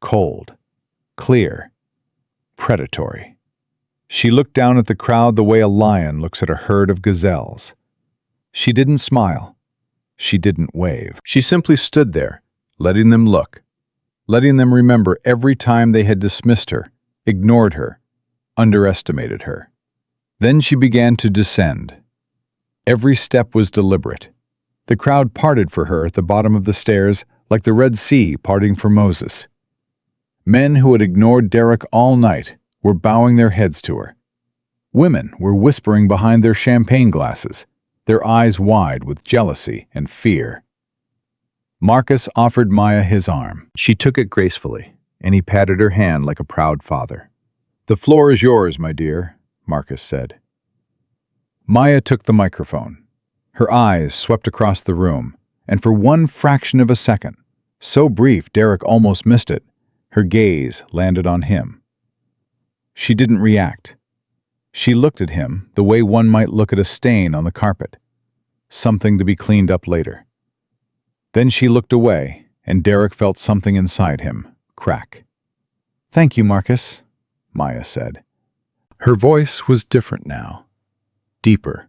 Cold, clear, predatory. She looked down at the crowd the way a lion looks at a herd of gazelles. She didn't smile. She didn't wave. She simply stood there, letting them look, letting them remember every time they had dismissed her, ignored her, underestimated her. Then she began to descend. Every step was deliberate. The crowd parted for her at the bottom of the stairs like the Red Sea parting for Moses. Men who had ignored Derek all night were bowing their heads to her. Women were whispering behind their champagne glasses, their eyes wide with jealousy and fear. Marcus offered Maya his arm. She took it gracefully, and he patted her hand like a proud father. "The floor is yours, my dear," Marcus said. Maya took the microphone. Her eyes swept across the room, and for one fraction of a second, so brief Derek almost missed it, her gaze landed on him. She didn't react. She looked at him the way one might look at a stain on the carpet, something to be cleaned up later. Then she looked away, and Derek felt something inside him crack. "Thank you, Marcus," Maya said. Her voice was different now, deeper,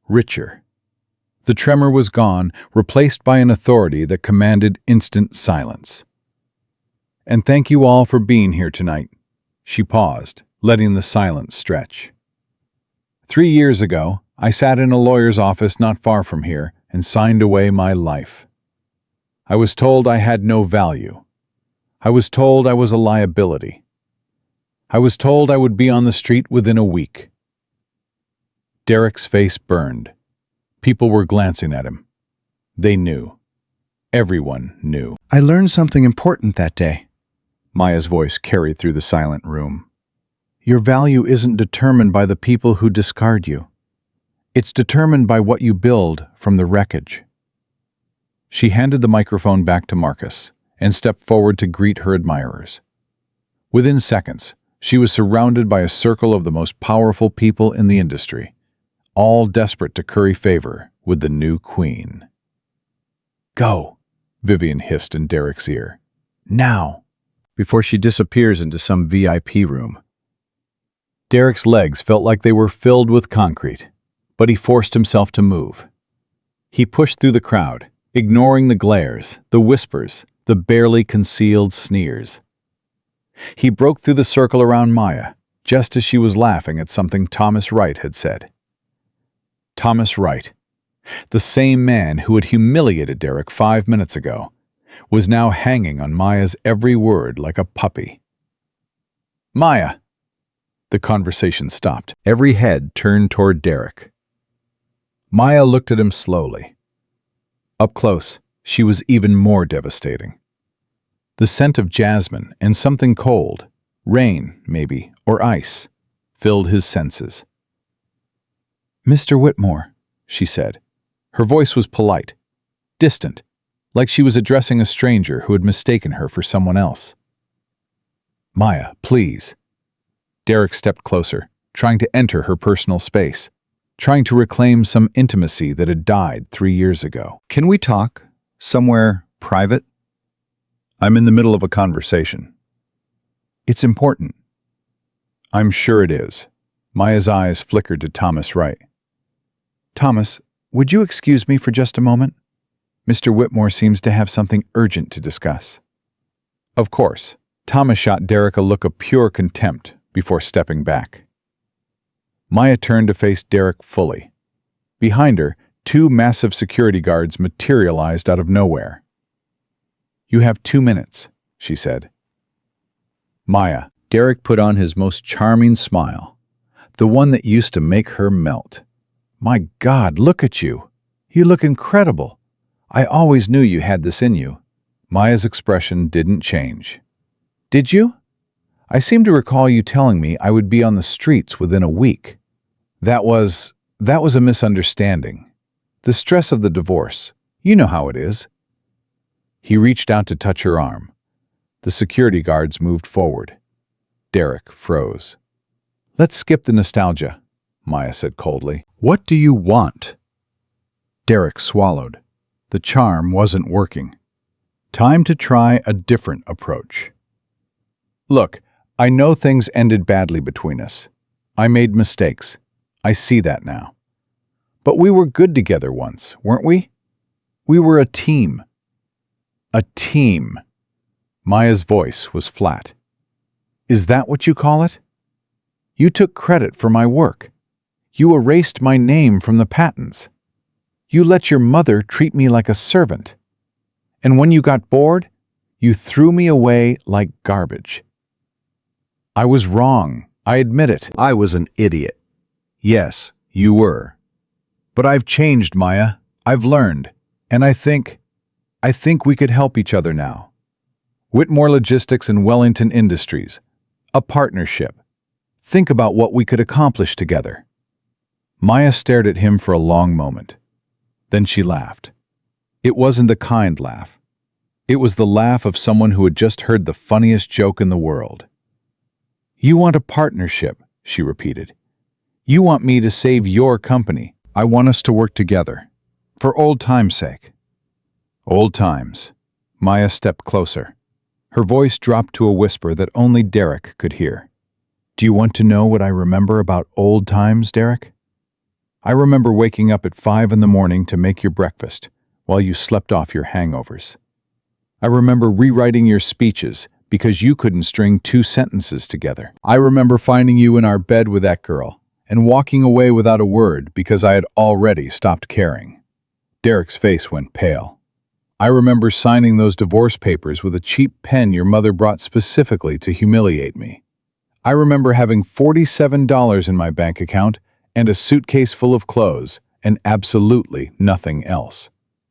richer. The tremor was gone, replaced by an authority that commanded instant silence. "And thank you all for being here tonight." She paused, letting the silence stretch. 3 years ago, I sat in a lawyer's office not far from here and signed away my life. I was told I had no value. I was told I was a liability. I was told I would be on the street within a week. Derek's face burned. People were glancing at him. They knew. Everyone knew. I learned something important that day. Maya's voice carried through the silent room. Your value isn't determined by the people who discard you. It's determined by what you build from the wreckage. She handed the microphone back to Marcus and stepped forward to greet her admirers. Within seconds, she was surrounded by a circle of the most powerful people in the industry, all desperate to curry favor with the new queen. "Go," Vivian hissed in Derek's ear. "Now," before she disappears into some VIP room. Derek's legs felt like they were filled with concrete, but he forced himself to move. He pushed through the crowd, ignoring the glares, the whispers, the barely concealed sneers. He broke through the circle around Maya, just as she was laughing at something Thomas Wright had said. Thomas Wright, the same man who had humiliated Derek 5 minutes ago, was now hanging on Maya's every word like a puppy. "Maya!" The conversation stopped. Every head turned toward Derek. Maya looked at him slowly. Up close, she was even more devastating. The scent of jasmine and something cold, rain, maybe, or ice, filled his senses. "Mr. Whitmore," she said. Her voice was polite, distant, like she was addressing a stranger who had mistaken her for someone else. "Maya, please." Derek stepped closer, trying to enter her personal space, trying to reclaim some intimacy that had died 3 years ago. "Can we talk? Somewhere private?" "I'm in the middle of a conversation." "It's important." "I'm sure it is." Maya's eyes flickered to Thomas Wright. "Thomas, would you excuse me for just a moment? Mr. Whitmore seems to have something urgent to discuss." Of course. Thomas shot Derek a look of pure contempt before stepping back. Maya turned to face Derek fully. Behind her, 2 massive security guards materialized out of nowhere. "You have 2 minutes," she said. "Maya." Derek put on his most charming smile, the one that used to make her melt. "My God, look at you. You look incredible. I always knew you had this in you." Maya's expression didn't change. "Did you? I seem to recall you telling me I would be on the streets within a week." That was a misunderstanding. The stress of the divorce. You know how it is." He reached out to touch her arm. The security guards moved forward. Derek froze. "Let's skip the nostalgia," Maya said coldly. "What do you want?" Derek swallowed. The charm wasn't working. Time to try a different approach. "Look, I know things ended badly between us. I made mistakes. I see that now. But we were good together once, weren't we? We were a team." "A team." Maya's voice was flat. "Is that what you call it? You took credit for my work. You erased my name from the patents. You let your mother treat me like a servant. And when you got bored, you threw me away like garbage." "I was wrong. I admit it. I was an idiot." "Yes, you were. But I've changed, Maya. I've learned. And I think we could help each other now. Whitmore Logistics and Wellington Industries. A partnership. Think about what we could accomplish together." Maya stared at him for a long moment. Then she laughed. It wasn't the kind laugh. It was the laugh of someone who had just heard the funniest joke in the world. "You want a partnership," she repeated. "You want me to save your company. I want us to work together. For old time's sake." "Old times." Maya stepped closer. Her voice dropped to a whisper that only Derek could hear. "Do you want to know what I remember about old times, Derek? I remember waking up at 5 in the morning to make your breakfast while you slept off your hangovers. I remember rewriting your speeches because you couldn't string 2 sentences together. I remember finding you in our bed with that girl and walking away without a word because I had already stopped caring." Derek's face went pale. "I remember signing those divorce papers with a cheap pen your mother brought specifically to humiliate me. I remember having $47 in my bank account and a suitcase full of clothes and absolutely nothing else."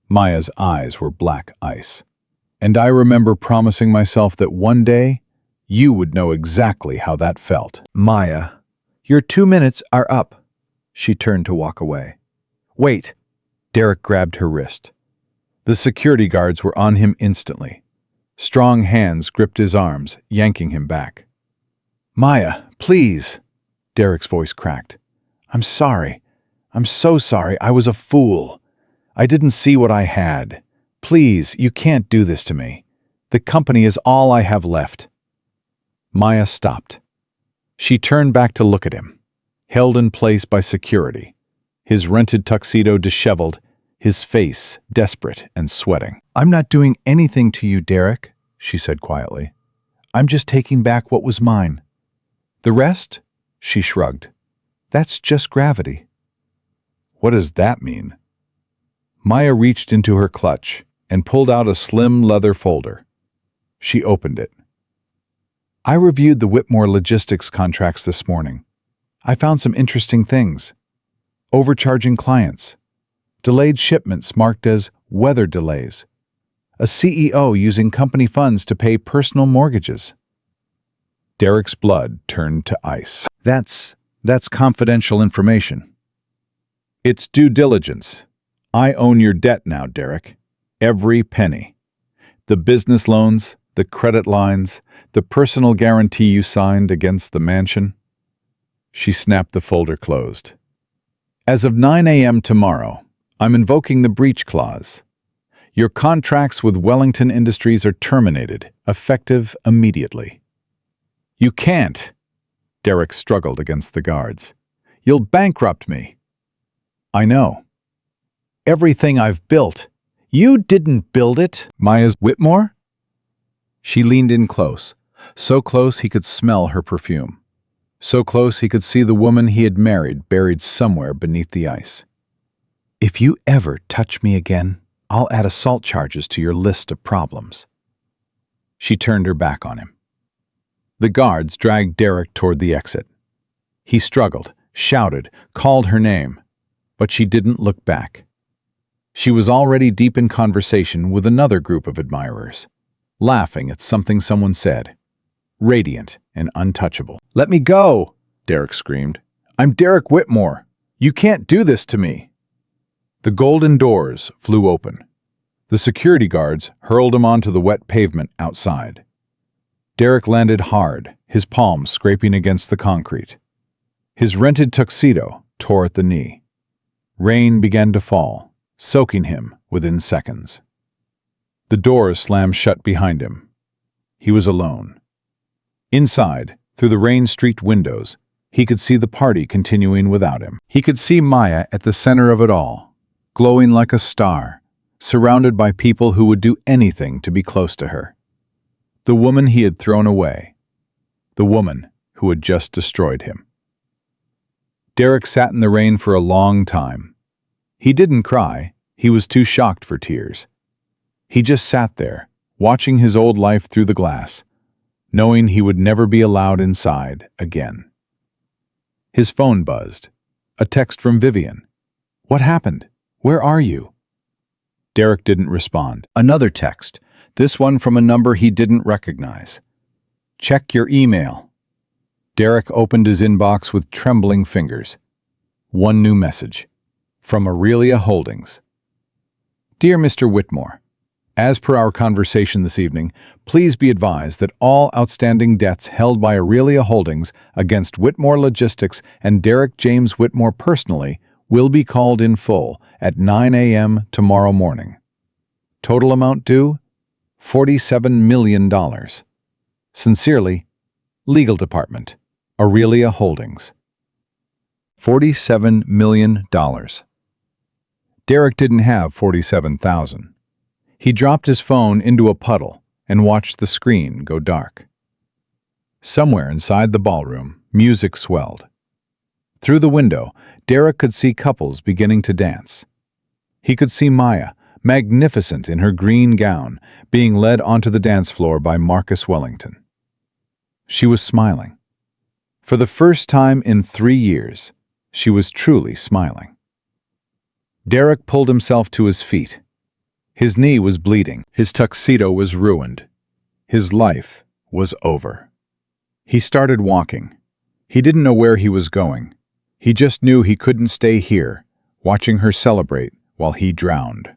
Maya's eyes were black ice. "And I remember promising myself that one day you would know exactly how that felt." "Maya, your 2 minutes are up." She turned to walk away. "Wait." Derek grabbed her wrist. The security guards were on him instantly. Strong hands gripped his arms, yanking him back. "Maya, please." Derek's voice cracked. "I'm sorry. I'm so sorry. I was a fool. I didn't see what I had. Please, you can't do this to me. The company is all I have left." Maya stopped. She turned back to look at him, held in place by security, his rented tuxedo disheveled, his face desperate and sweating. "I'm not doing anything to you, Derek," she said quietly. "I'm just taking back what was mine. The rest," she shrugged, "that's just gravity." What does that mean? Maya reached into her clutch and pulled out a slim leather folder. She opened it. "I reviewed the Whitmore logistics contracts this morning. I found some interesting things. Overcharging clients, delayed shipments marked as weather delays, a CEO using company funds to pay personal mortgages." Derek's blood turned to ice. That's confidential information. It's due diligence. I own your debt now, Derek. Every penny. The business loans, the credit lines, the personal guarantee you signed against the mansion. She snapped the folder closed. As of 9 a.m. tomorrow, I'm invoking the breach clause. Your contracts with Wellington Industries are terminated, effective immediately. You can't. Derek struggled against the guards. You'll bankrupt me. I know. Everything I've built. You didn't build it. Maya's Whitmore? She leaned in close, so close he could smell her perfume. So close he could see the woman he had married buried somewhere beneath the ice. If you ever touch me again, I'll add assault charges to your list of problems. She turned her back on him. The guards dragged Derek toward the exit. He struggled, shouted, called her name, but she didn't look back. She was already deep in conversation with another group of admirers, laughing at something someone said, radiant and untouchable. "Let me go!" Derek screamed. "I'm Derek Whitmore. You can't do this to me." The golden doors flew open. The security guards hurled him onto the wet pavement outside. Derek landed hard, his palms scraping against the concrete. His rented tuxedo tore at the knee. Rain began to fall, soaking him within seconds. The doors slammed shut behind him. He was alone. Inside, through the rain-streaked windows, he could see the party continuing without him. He could see Maya at the center of it all, glowing like a star, surrounded by people who would do anything to be close to her. The woman he had thrown away. The woman who had just destroyed him. Derek sat in the rain for a long time. He didn't cry. He was too shocked for tears. He just sat there, watching his old life through the glass, knowing he would never be allowed inside again. His phone buzzed. A text from Vivian. "What happened? Where are you?" Derek didn't respond. Another text, this one from a number he didn't recognize. "Check your email." Derek opened his inbox with trembling fingers. One new message. From Aurelia Holdings. "Dear Mr. Whitmore, as per our conversation this evening, please be advised that all outstanding debts held by Aurelia Holdings against Whitmore Logistics and Derek James Whitmore personally will be called in full at 9 a.m. tomorrow morning. Total amount due, $47 million. Sincerely, Legal Department, Aurelia Holdings." $47 million. Derek didn't have 47,000. He dropped his phone into a puddle and watched the screen go dark. Somewhere inside the ballroom, music swelled. Through the window, Derek could see couples beginning to dance. He could see Maya, magnificent in her green gown, being led onto the dance floor by Marcus Wellington. She was smiling. For the first time in 3 years, she was truly smiling. Derek pulled himself to his feet. His knee was bleeding. His tuxedo was ruined. His life was over. He started walking. He didn't know where he was going. He just knew he couldn't stay here, watching her celebrate while he drowned.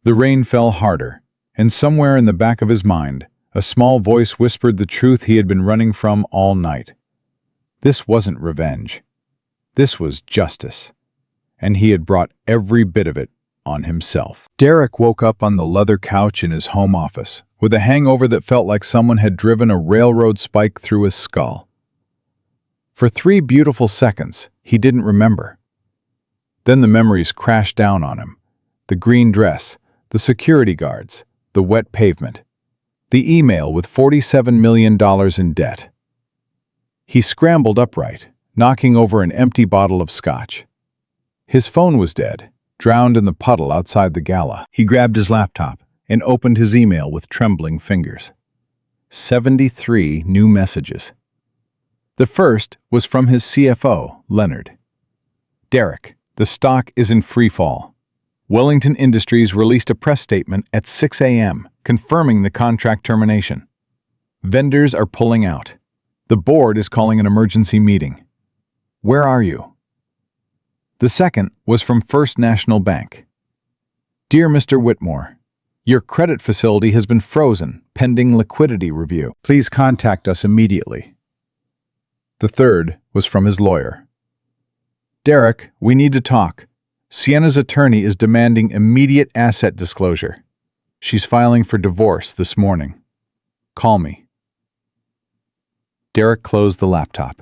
The rain fell harder, and somewhere in the back of his mind, a small voice whispered the truth he had been running from all night. This wasn't revenge. This was justice, and he had brought every bit of it on himself. Derek woke up on the leather couch in his home office, with a hangover that felt like someone had driven a railroad spike through his skull. For 3 beautiful seconds, he didn't remember. Then the memories crashed down on him. The green dress, the security guards, the wet pavement, the email with $47 million in debt. He scrambled upright, knocking over an empty bottle of scotch. His phone was dead, drowned in the puddle outside the gala. He grabbed his laptop and opened his email with trembling fingers. 73 new messages. The first was from his CFO, Leonard. Derek, the stock is in free fall. Wellington Industries released a press statement at 6 a.m. confirming the contract termination. Vendors are pulling out. The board is calling an emergency meeting. Where are you? The second was from First National Bank. Dear Mr. Whitmore, your credit facility has been frozen pending liquidity review. Please contact us immediately. The third was from his lawyer. Derek, we need to talk. Sienna's attorney is demanding immediate asset disclosure. She's filing for divorce this morning. Call me. Derek closed the laptop.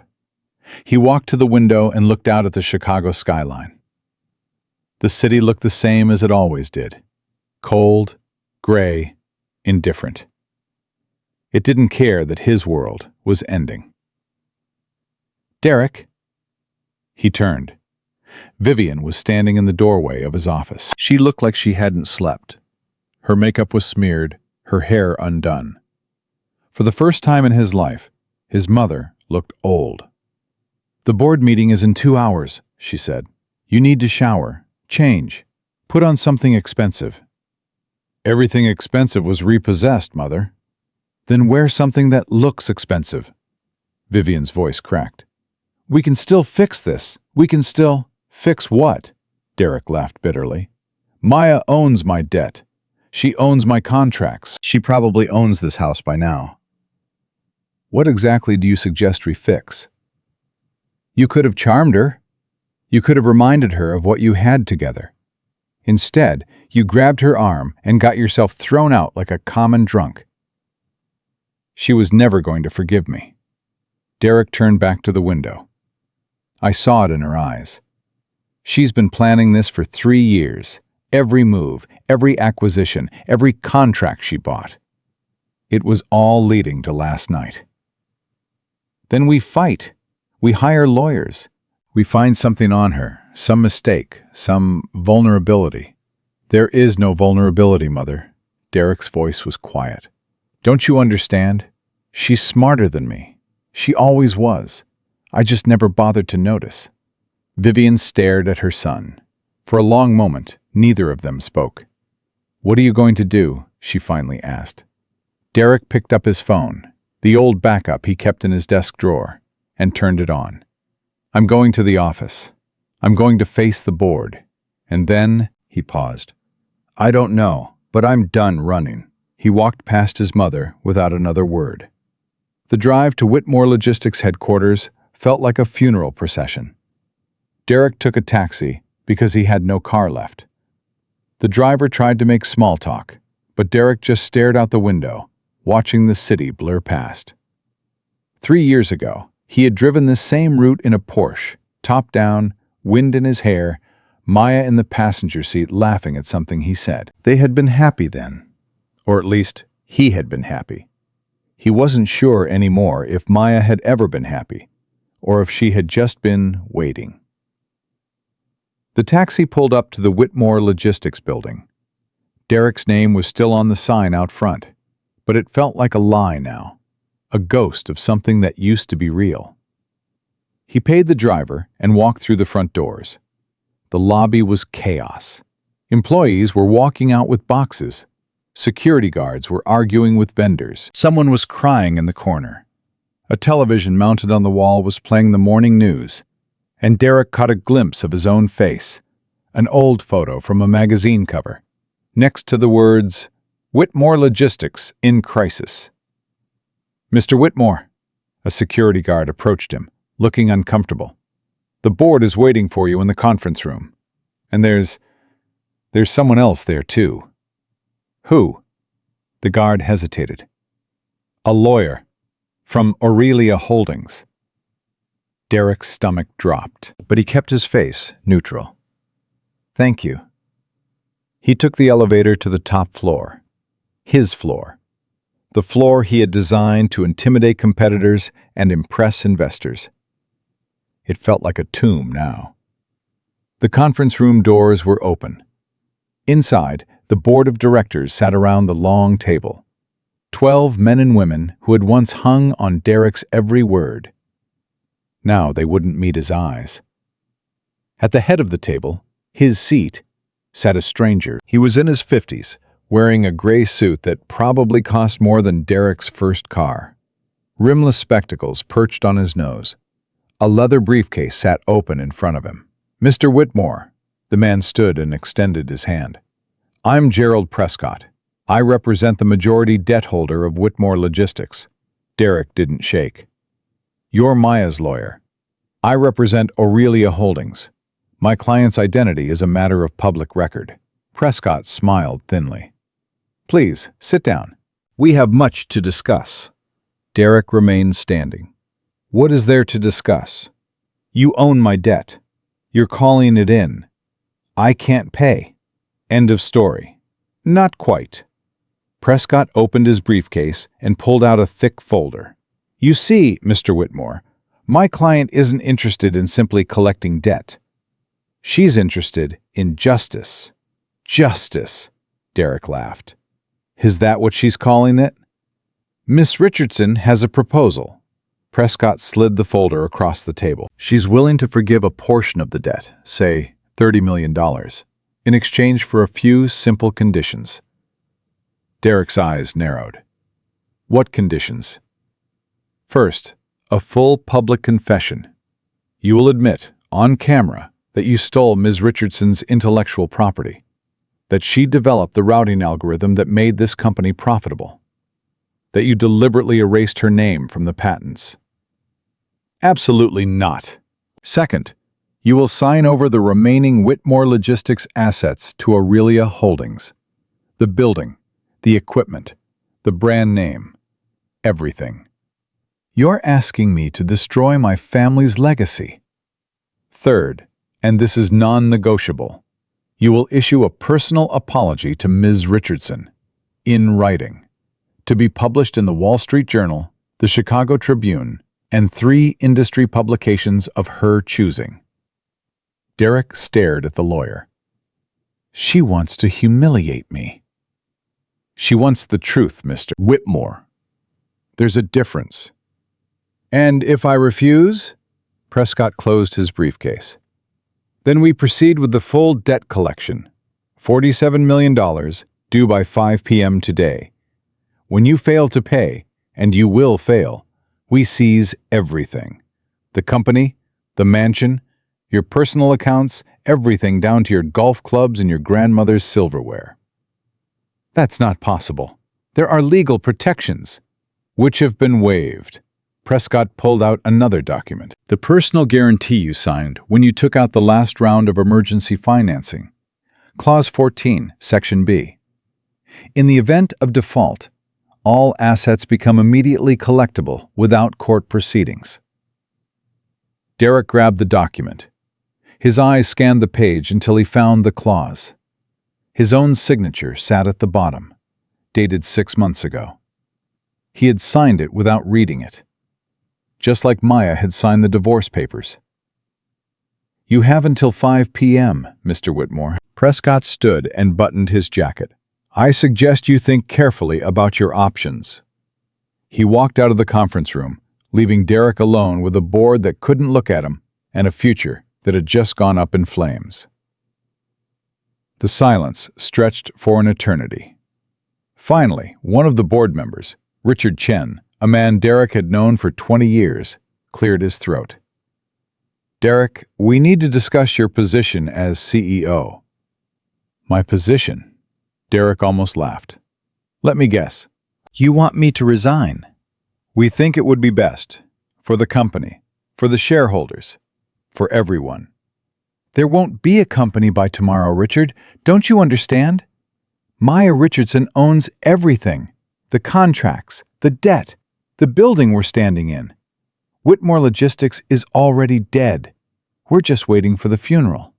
He walked to the window and looked out at the Chicago skyline. The city looked the same as it always did. Cold, gray, indifferent. It didn't care that his world was ending. Derek. He turned. Vivian was standing in the doorway of his office. She looked like she hadn't slept. Her makeup was smeared, her hair undone. For the first time in his life, his mother looked old. The board meeting is in 2 hours, she said. You need to shower, change, put on something expensive. Everything expensive was repossessed, Mother. Then wear something that looks expensive. Vivian's voice cracked. We can still fix this. We can still... Fix what? Derek laughed bitterly. Maya owns my debt. She owns my contracts. She probably owns this house by now. What exactly do you suggest we fix? You could have charmed her. You could have reminded her of what you had together. Instead, you grabbed her arm and got yourself thrown out like a common drunk. She was never going to forgive me. Derek turned back to the window. I saw it in her eyes. She's been planning this for 3 years. Every move, every acquisition, every contract she bought. It was all leading to last night. Then we fight. We hire lawyers. We find something on her, some mistake, some vulnerability. There is no vulnerability, Mother. Derek's voice was quiet. Don't you understand? She's smarter than me. She always was. I just never bothered to notice. Vivian stared at her son. For a long moment, neither of them spoke. What are you going to do? She finally asked. Derek picked up his phone, the old backup he kept in his desk drawer, and turned it on. I'm going to the office. I'm going to face the board. And then, he paused. I don't know, but I'm done running. He walked past his mother without another word. The drive to Whitmore Logistics headquarters felt like a funeral procession. Derek took a taxi because he had no car left. The driver tried to make small talk, but Derek just stared out the window, watching the city blur past. 3 years ago, he had driven this same route in a Porsche, top down, wind in his hair, Maya in the passenger seat laughing at something he said. They had been happy then. Or at least, he had been happy. He wasn't sure anymore if Maya had ever been happy, or if she had just been waiting. The taxi pulled up to the Whitmore Logistics building. Derek's name was still on the sign out front, but it felt like a lie now, a ghost of something that used to be real. He paid the driver and walked through the front doors. The lobby was chaos. Employees were walking out with boxes. Security guards were arguing with vendors. Someone was crying in the corner. A television mounted on the wall was playing the morning news, and Derek caught a glimpse of his own face, an old photo from a magazine cover, next to the words, Whitmore Logistics in crisis. Mr. Whitmore, a security guard approached him, looking uncomfortable. The board is waiting for you in the conference room. And there's someone else there too. Who? The guard hesitated. A lawyer, from Aurelia Holdings. Derek's stomach dropped, but he kept his face neutral. "Thank you." He took the elevator to the top floor. His floor. The floor he had designed to intimidate competitors and impress investors. It felt like a tomb now. The conference room doors were open. Inside, the board of directors sat around the long table. 12 men and women who had once hung on Derek's every word. Now they wouldn't meet his eyes. At the head of the table, his seat, sat a stranger. He was in his 50s, wearing a gray suit that probably cost more than Derek's first car. Rimless spectacles perched on his nose. A leather briefcase sat open in front of him. "Mr. Whitmore," the man stood and extended his hand. "I'm Gerald Prescott. I represent the majority debt holder of Whitmore Logistics." Derek didn't shake. "You're Maya's lawyer. I represent Aurelia Holdings. My client's identity is a matter of public record." Prescott smiled thinly. "Please, sit down. We have much to discuss." Derek remained standing. "What is there to discuss? You own my debt. You're calling it in. I can't pay. End of story." "Not quite." Prescott opened his briefcase and pulled out a thick folder. "You see, Mr. Whitmore, my client isn't interested in simply collecting debt. She's interested in justice." "Justice," Derek laughed. "Is that what she's calling it?" "Miss Richardson has a proposal." Prescott slid the folder across the table. "She's willing to forgive a portion of the debt, say $30 million, in exchange for a few simple conditions." Derek's eyes narrowed. "What conditions?" "First, a full public confession. You will admit, on camera, that you stole Ms. Richardson's intellectual property, that she developed the routing algorithm that made this company profitable, that you deliberately erased her name from the patents." "Absolutely not." "Second, you will sign over the remaining Whitmore Logistics assets to Aurelia Holdings. The building, the equipment, the brand name, everything." "You're asking me to destroy my family's legacy." "Third, and this is non-negotiable, you will issue a personal apology to Ms. Richardson, in writing, to be published in the Wall Street Journal, the Chicago Tribune, and 3 industry publications of her choosing." Derek stared at the lawyer. "She wants to humiliate me." "She wants the truth, Mr. Whitmore. There's a difference." "And if I refuse?" Prescott closed his briefcase. "Then we proceed with the full debt collection, $47 million, due by 5 p.m. today. When you fail to pay, and you will fail, we seize everything. The company, the mansion, your personal accounts, everything down to your golf clubs and your grandmother's silverware." "That's not possible. There are legal protections." "Which have been waived." Prescott pulled out another document. "The personal guarantee you signed when you took out the last round of emergency financing. Clause 14, Section B. In the event of default, all assets become immediately collectible without court proceedings." Derek grabbed the document. His eyes scanned the page until he found the clause. His own signature sat at the bottom, dated 6 months ago. He had signed it without reading it, just like Maya had signed the divorce papers. "You have until 5 p.m., Mr. Whitmore." Prescott stood and buttoned his jacket. "I suggest you think carefully about your options." He walked out of the conference room, leaving Derek alone with a board that couldn't look at him and a future that had just gone up in flames. The silence stretched for an eternity. Finally, one of the board members, Richard Chen, a man Derek had known for 20 years, cleared his throat. "Derek, we need to discuss your position as CEO." "My position?" Derek almost laughed. "Let me guess. You want me to resign?" "We think it would be best. For the company. For the shareholders. For everyone." "There won't be a company by tomorrow, Richard. Don't you understand? Maya Richardson owns everything. The contracts, the debt, the building we're standing in. Whitmore Logistics is already dead. We're just waiting for the funeral.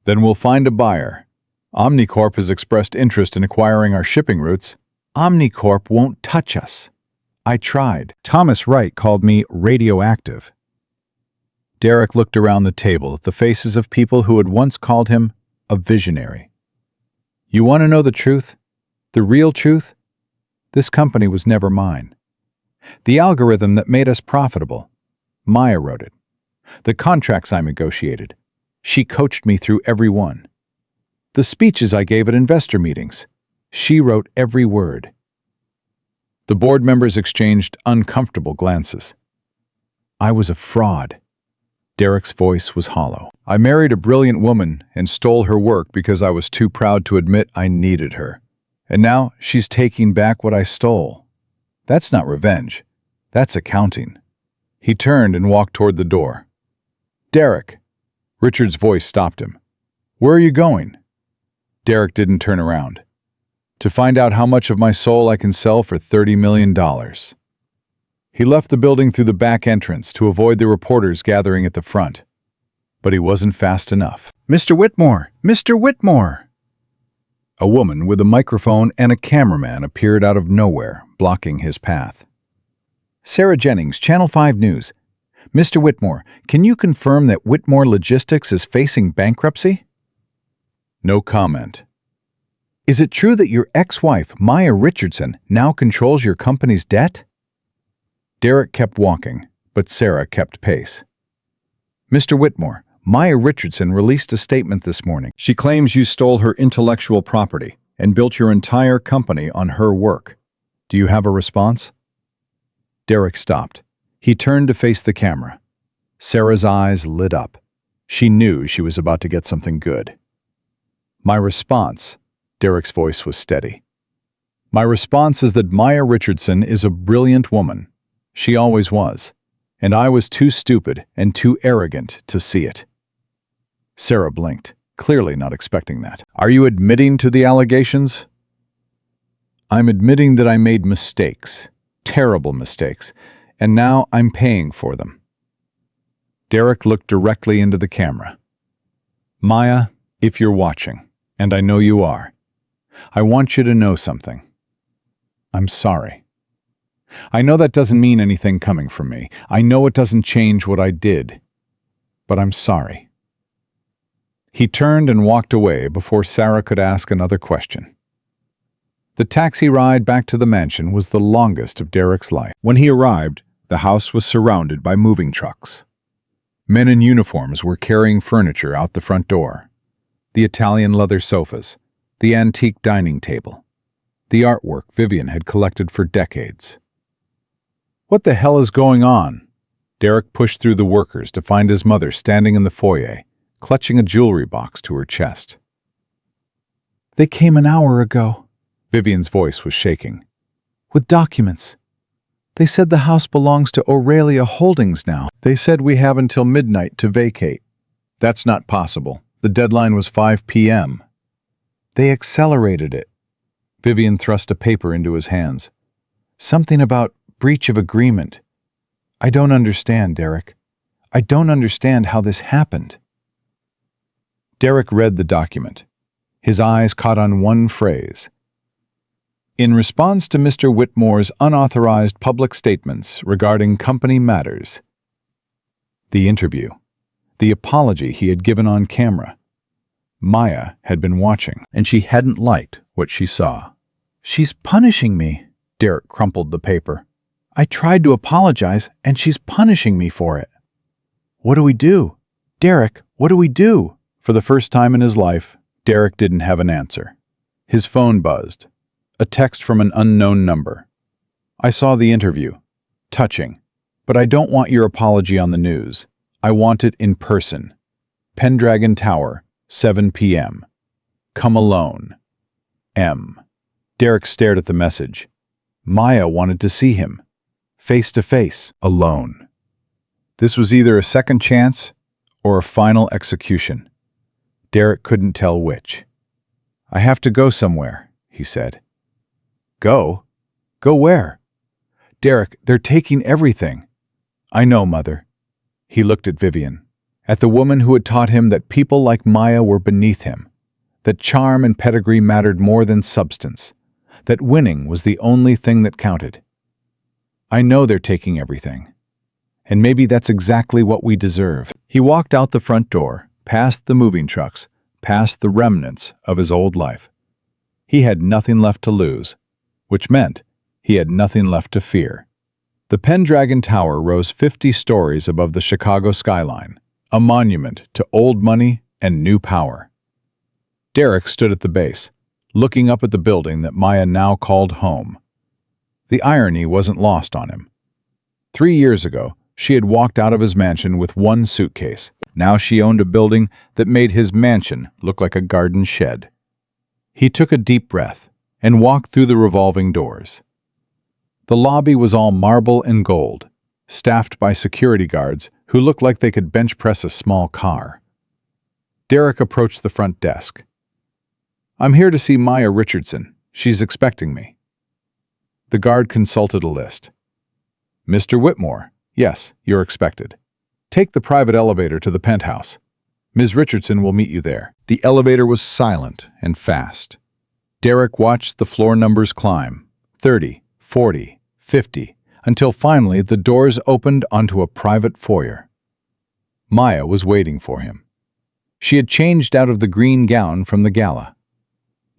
Then we'll find a buyer. Omnicorp has expressed interest in acquiring our shipping routes. Omnicorp won't touch us. I tried. Thomas Wright called me radioactive. Derek looked around the table at the faces of people who had once called him a visionary. You want to know the truth? The real truth? This company was never mine. The algorithm that made us profitable, Maya wrote it. The contracts I negotiated, she coached me through every one. The speeches I gave at investor meetings, she wrote every word. The board members exchanged uncomfortable glances. I was a fraud. Derek's voice was hollow. I married a brilliant woman and stole her work because I was too proud to admit I needed her. And now she's taking back what I stole. That's not revenge. That's accounting. He turned and walked toward the door. Derek! Richard's voice stopped him. Where are you going? Derek didn't turn around. To find out how much of my soul I can sell for $30 million. He left the building through the back entrance to avoid the reporters gathering at the front. But he wasn't fast enough. Mr. Whitmore! Mr. Whitmore! A woman with a microphone and a cameraman appeared out of nowhere, blocking his path. Sarah Jennings, Channel 5 News. Mr. Whitmore, can you confirm that Whitmore Logistics is facing bankruptcy? No comment. Is it true that your ex-wife, Maya Richardson, now controls your company's debt? Derek kept walking, but Sarah kept pace. Mr. Whitmore, Maya Richardson released a statement this morning. She claims you stole her intellectual property and built your entire company on her work. Do you have a response? Derek stopped. He turned to face the camera. Sarah's eyes lit up. She knew she was about to get something good. My response, Derek's voice was steady. My response is that Maya Richardson is a brilliant woman. She always was. And I was too stupid and too arrogant to see it. Sarah blinked, clearly not expecting that. Are you admitting to the allegations? I'm admitting that I made mistakes, terrible mistakes, and now I'm paying for them. Derek looked directly into the camera. Maya, if you're watching, and I know you are, I want you to know something. I'm sorry. I know that doesn't mean anything coming from me. I know it doesn't change what I did. But I'm sorry. He turned and walked away before Sarah could ask another question. The taxi ride back to the mansion was the longest of Derek's life. When he arrived, the house was surrounded by moving trucks. Men in uniforms were carrying furniture out the front door. The Italian leather sofas, the antique dining table, the artwork Vivian had collected for decades. What the hell is going on? Derek pushed through the workers to find his mother standing in the foyer, clutching a jewelry box to her chest. They came an hour ago. Vivian's voice was shaking. With documents. They said the house belongs to Aurelia Holdings now. They said we have until midnight to vacate. That's not possible. The deadline was 5 p.m. They accelerated it. Vivian thrust a paper into his hands. Something about breach of agreement. I don't understand, Derek. I don't understand how this happened. Derek read the document. His eyes caught on one phrase. In response to Mr. Whitmore's unauthorized public statements regarding company matters. The interview. The apology he had given on camera. Maya had been watching, and she hadn't liked what she saw. She's punishing me. Derek crumpled the paper. I tried to apologize, and she's punishing me for it. What do we do? Derek, what do we do? For the first time in his life, Derek didn't have an answer. His phone buzzed. A text from an unknown number. I saw the interview. Touching. But I don't want your apology on the news. I want it in person. Pendragon Tower, 7 p.m. Come alone. M. Derek stared at the message. Maya wanted to see him. Face to face, alone. This was either a second chance or a final execution. Derek couldn't tell which. I have to go somewhere, he said. Go? Go where? Derek, they're taking everything. I know, Mother. He looked at Vivian, at the woman who had taught him that people like Maya were beneath him, that charm and pedigree mattered more than substance, that winning was the only thing that counted. I know they're taking everything, and maybe that's exactly what we deserve. He walked out the front door, past the moving trucks, past the remnants of his old life. He had nothing left to lose, which meant he had nothing left to fear. The Pendragon Tower rose 50 stories above the Chicago skyline, a monument to old money and new power. Derek stood at the base, looking up at the building that Maya now called home. The irony wasn't lost on him. 3 years ago, she had walked out of his mansion with one suitcase. Now she owned a building that made his mansion look like a garden shed. He took a deep breath and walked through the revolving doors. The lobby was all marble and gold, staffed by security guards who looked like they could bench press a small car. Derek approached the front desk. "I'm here to see Maya Richardson. She's expecting me." The guard consulted a list. "Mr. Whitmore, yes, you're expected. Take the private elevator to the penthouse. Ms. Richardson will meet you there." The elevator was silent and fast. Derek watched the floor numbers climb, 30, 40, 50, until finally the doors opened onto a private foyer. Maya was waiting for him. She had changed out of the green gown from the gala.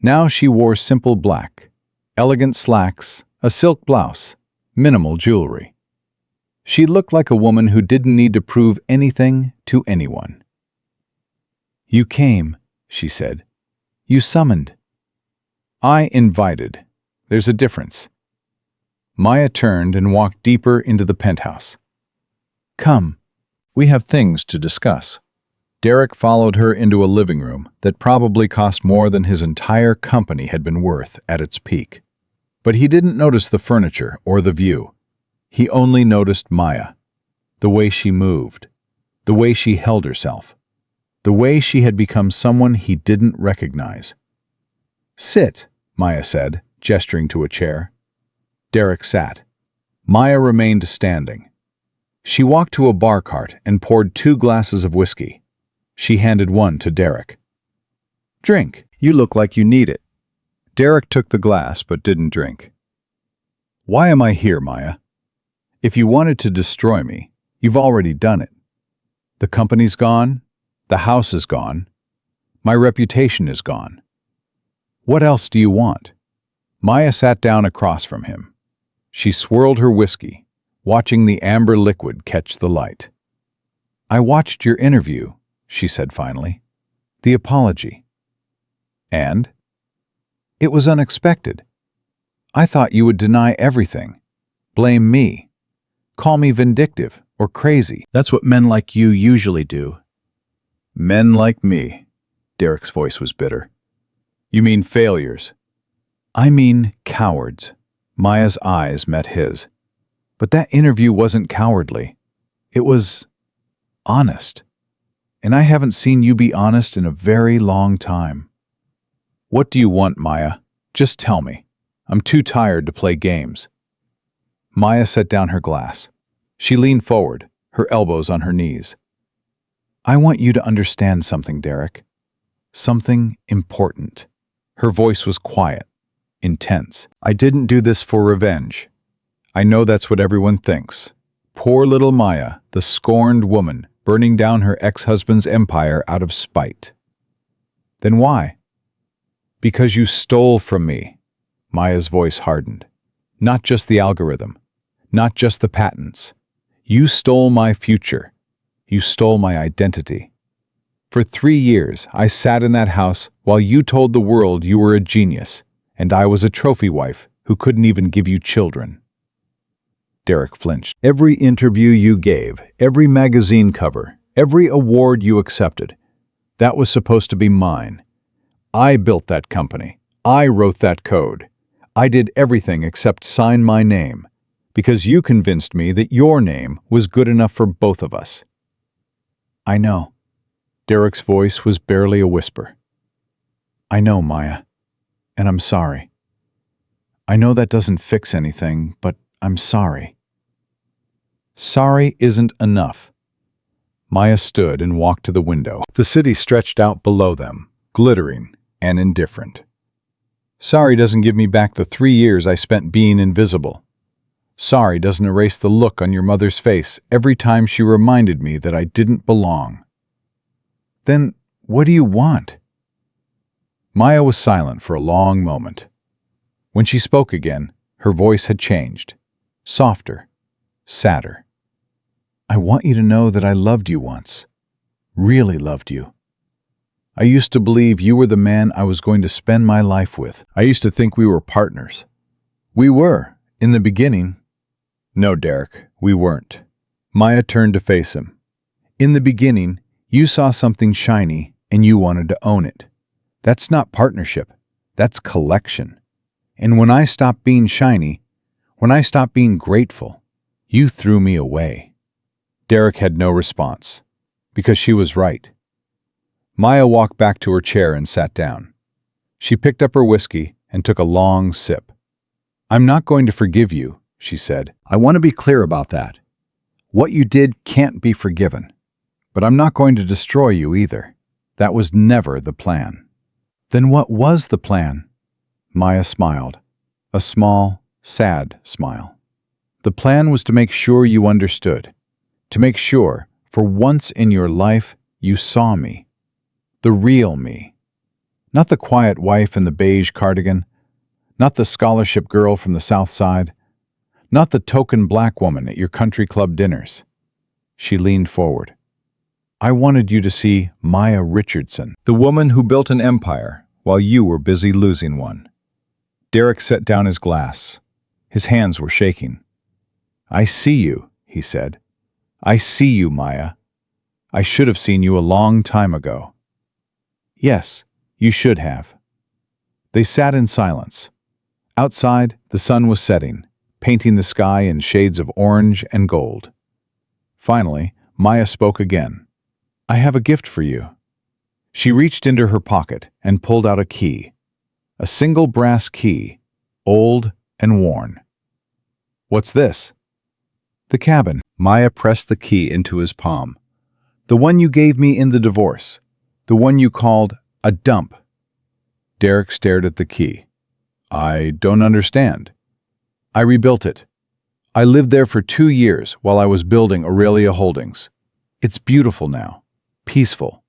Now she wore simple black, elegant slacks, a silk blouse, minimal jewelry. She looked like a woman who didn't need to prove anything to anyone. "You came," she said. "You summoned." "I invited. There's a difference." Maya turned and walked deeper into the penthouse. "Come. We have things to discuss." Derek followed her into a living room that probably cost more than his entire company had been worth at its peak. But he didn't notice the furniture or the view. He only noticed Maya, the way she moved, the way she held herself, the way she had become someone he didn't recognize. "Sit," Maya said, gesturing to a chair. Derek sat. Maya remained standing. She walked to a bar cart and poured 2 glasses of whiskey. She handed one to Derek. "Drink. You look like you need it." Derek took the glass but didn't drink. "Why am I here, Maya? If you wanted to destroy me, you've already done it. The company's gone. The house is gone. My reputation is gone. What else do you want?" Maya sat down across from him. She swirled her whiskey, watching the amber liquid catch the light. "I watched your interview," she said finally. "The apology. And? It was unexpected. I thought you would deny everything, blame me, call me vindictive or crazy. That's what men like you usually do." "Men like me?" Derek's voice was bitter. "You mean failures?" "I mean cowards." Maya's eyes met his. "But that interview wasn't cowardly. It was honest. And I haven't seen you be honest in a very long time." "What do you want, Maya? Just tell me. I'm too tired to play games." Maya set down her glass. She leaned forward, her elbows on her knees. "I want you to understand something, Derek. Something important." Her voice was quiet, intense. "I didn't do this for revenge. I know that's what everyone thinks. Poor little Maya, the scorned woman, burning down her ex-husband's empire out of spite." "Then why?" "Because you stole from me." Maya's voice hardened. "Not just the algorithm. Not just the patents. You stole my future. You stole my identity. For 3 years, I sat in that house while you told the world you were a genius, and I was a trophy wife who couldn't even give you children." Derek flinched. "Every interview you gave, every magazine cover, every award you accepted, that was supposed to be mine. I built that company. I wrote that code. I did everything except sign my name, because you convinced me that your name was good enough for both of us." "I know." Derek's voice was barely a whisper. "I know, Maya, and I'm sorry. I know that doesn't fix anything, but I'm sorry." Sorry isn't enough. Maya stood and walked to the window. The city stretched out below them, glittering and indifferent. Sorry doesn't give me back the 3 years I spent being invisible. Sorry doesn't erase the look on your mother's face every time she reminded me that I didn't belong. Then what do you want? Maya was silent for a long moment. When she spoke again, her voice had changed, softer, sadder. I want you to know that I loved you once, really loved you. I used to believe you were the man I was going to spend my life with. I used to think we were partners. We were, in the beginning. No, Derek, we weren't. Maya turned to face him. In the beginning, you saw something shiny and you wanted to own it. That's not partnership. That's collection. And when I stopped being shiny, when I stopped being grateful, you threw me away. Derek had no response, because she was right. Maya walked back to her chair and sat down. She picked up her whiskey and took a long sip. I'm not going to forgive you, she said. I want to be clear about that. What you did can't be forgiven. But I'm not going to destroy you either. That was never the plan. Then what was the plan? Maya smiled, a small, sad smile. The plan was to make sure you understood, to make sure, for once in your life, you saw me. The real me. Not the quiet wife in the beige cardigan, not the scholarship girl from the South Side, not the token black woman at your country club dinners. She leaned forward. I wanted you to see Maya Richardson, the woman who built an empire while you were busy losing one. Derek set down his glass. His hands were shaking. I see you, he said. I see you, Maya. I should have seen you a long time ago. Yes, you should have. They sat in silence. Outside, the sun was setting, painting the sky in shades of orange and gold. Finally, Maya spoke again. I have a gift for you. She reached into her pocket and pulled out a key. A single brass key, old and worn. What's this? The cabin. Maya pressed the key into his palm. The one you gave me in the divorce. The one you called a dump. Derek stared at the key. I don't understand. I rebuilt it. I lived there for 2 years while I was building Aurelia Holdings. It's beautiful now. Peaceful.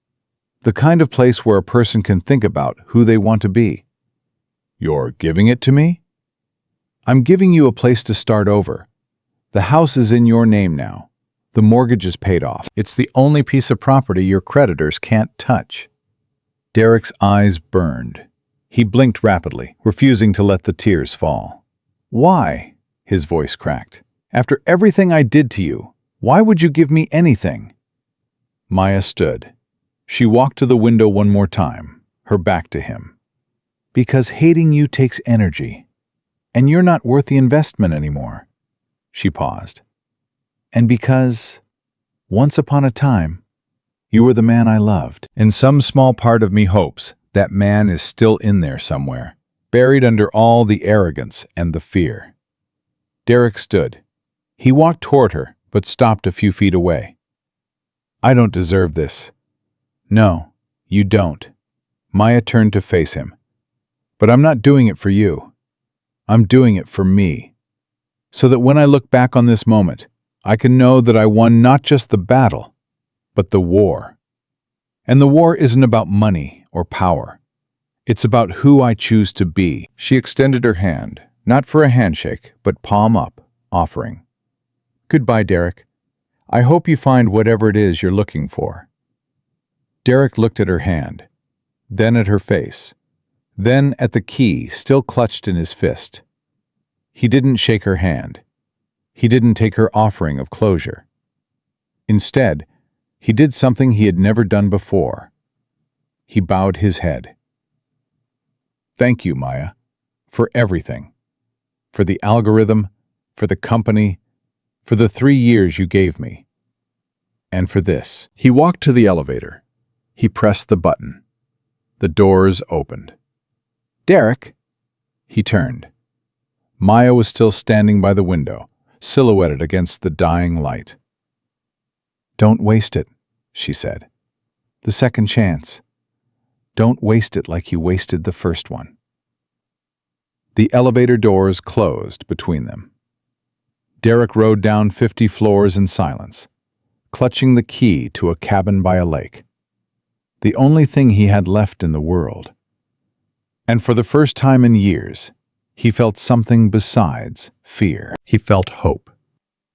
The kind of place where a person can think about who they want to be. You're giving it to me? I'm giving you a place to start over. The house is in your name now. The mortgage is paid off. It's the only piece of property your creditors can't touch. Derek's eyes burned. He blinked rapidly, refusing to let the tears fall. Why? His voice cracked. After everything I did to you, why would you give me anything? Maya stood. She walked to the window one more time, her back to him. Because hating you takes energy, and you're not worth the investment anymore. She paused. And because, once upon a time, you were the man I loved. And some small part of me hopes that man is still in there somewhere, buried under all the arrogance and the fear. Derek stood. He walked toward her, but stopped a few feet away. I don't deserve this. No, you don't. Maya turned to face him. But I'm not doing it for you. I'm doing it for me. So that when I look back on this moment, I can know that I won not just the battle, but the war. And the war isn't about money or power. It's about who I choose to be. She extended her hand, not for a handshake, but palm up, offering. Goodbye, Derek. I hope you find whatever it is you're looking for. Derek looked at her hand, then at her face, then at the key still clutched in his fist. He didn't shake her hand. He didn't take her offering of closure. Instead, he did something he had never done before. He bowed his head. Thank you, Maya, for everything. For the algorithm, for the company, for the 3 years you gave me. And for this. He walked to the elevator. He pressed the button. The doors opened. Derek! He turned. Maya was still standing by the window, silhouetted against the dying light. "Don't waste it," she said. "The second chance. Don't waste it like you wasted the first one." The elevator doors closed between them. Derek rode down 50 floors in silence, clutching the key to a cabin by a lake. The only thing he had left in the world. And for the first time in years, he felt something besides fear. He felt hope.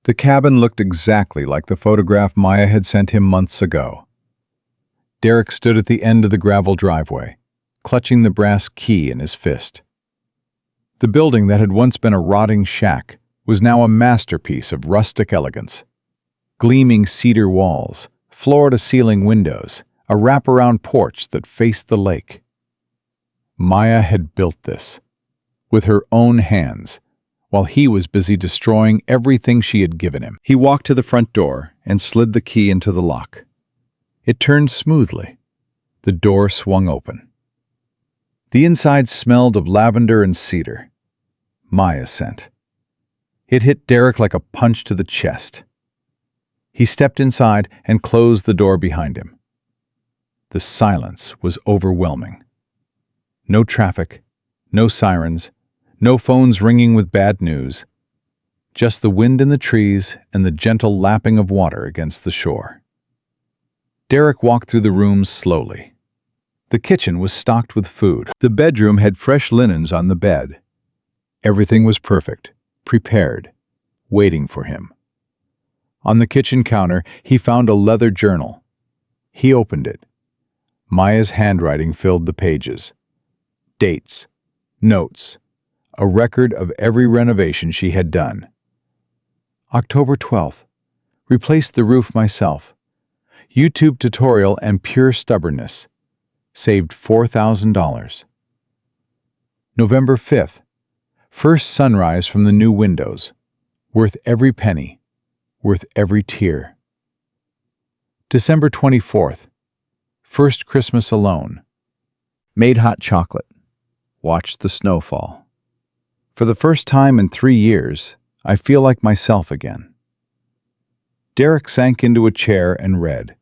The cabin looked exactly like the photograph Maya had sent him months ago. Derek stood at the end of the gravel driveway, clutching the brass key in his fist. The building that had once been a rotting shack was now a masterpiece of rustic elegance. Gleaming cedar walls, floor-to-ceiling windows, a wraparound porch that faced the lake. Maya had built this, with her own hands, while he was busy destroying everything she had given him. He walked to the front door and slid the key into the lock. It turned smoothly. The door swung open. The inside smelled of lavender and cedar. Maya's scent. It hit Derek like a punch to the chest. He stepped inside and closed the door behind him. The silence was overwhelming. No traffic, no sirens, no phones ringing with bad news. Just the wind in the trees and the gentle lapping of water against the shore. Derek walked through the rooms slowly. The kitchen was stocked with food. The bedroom had fresh linens on the bed. Everything was perfect, prepared, waiting for him. On the kitchen counter, he found a leather journal. He opened it. Maya's handwriting filled the pages. Dates, notes, a record of every renovation she had done. October 12th. Replaced the roof myself. YouTube tutorial and pure stubbornness. Saved $4,000. November 5th. First sunrise from the new windows. Worth every penny. Worth every tear. December 24th. First Christmas alone. Made hot chocolate. Watched the snow fall. For the first time in 3 years, I feel like myself again. Derek sank into a chair and read,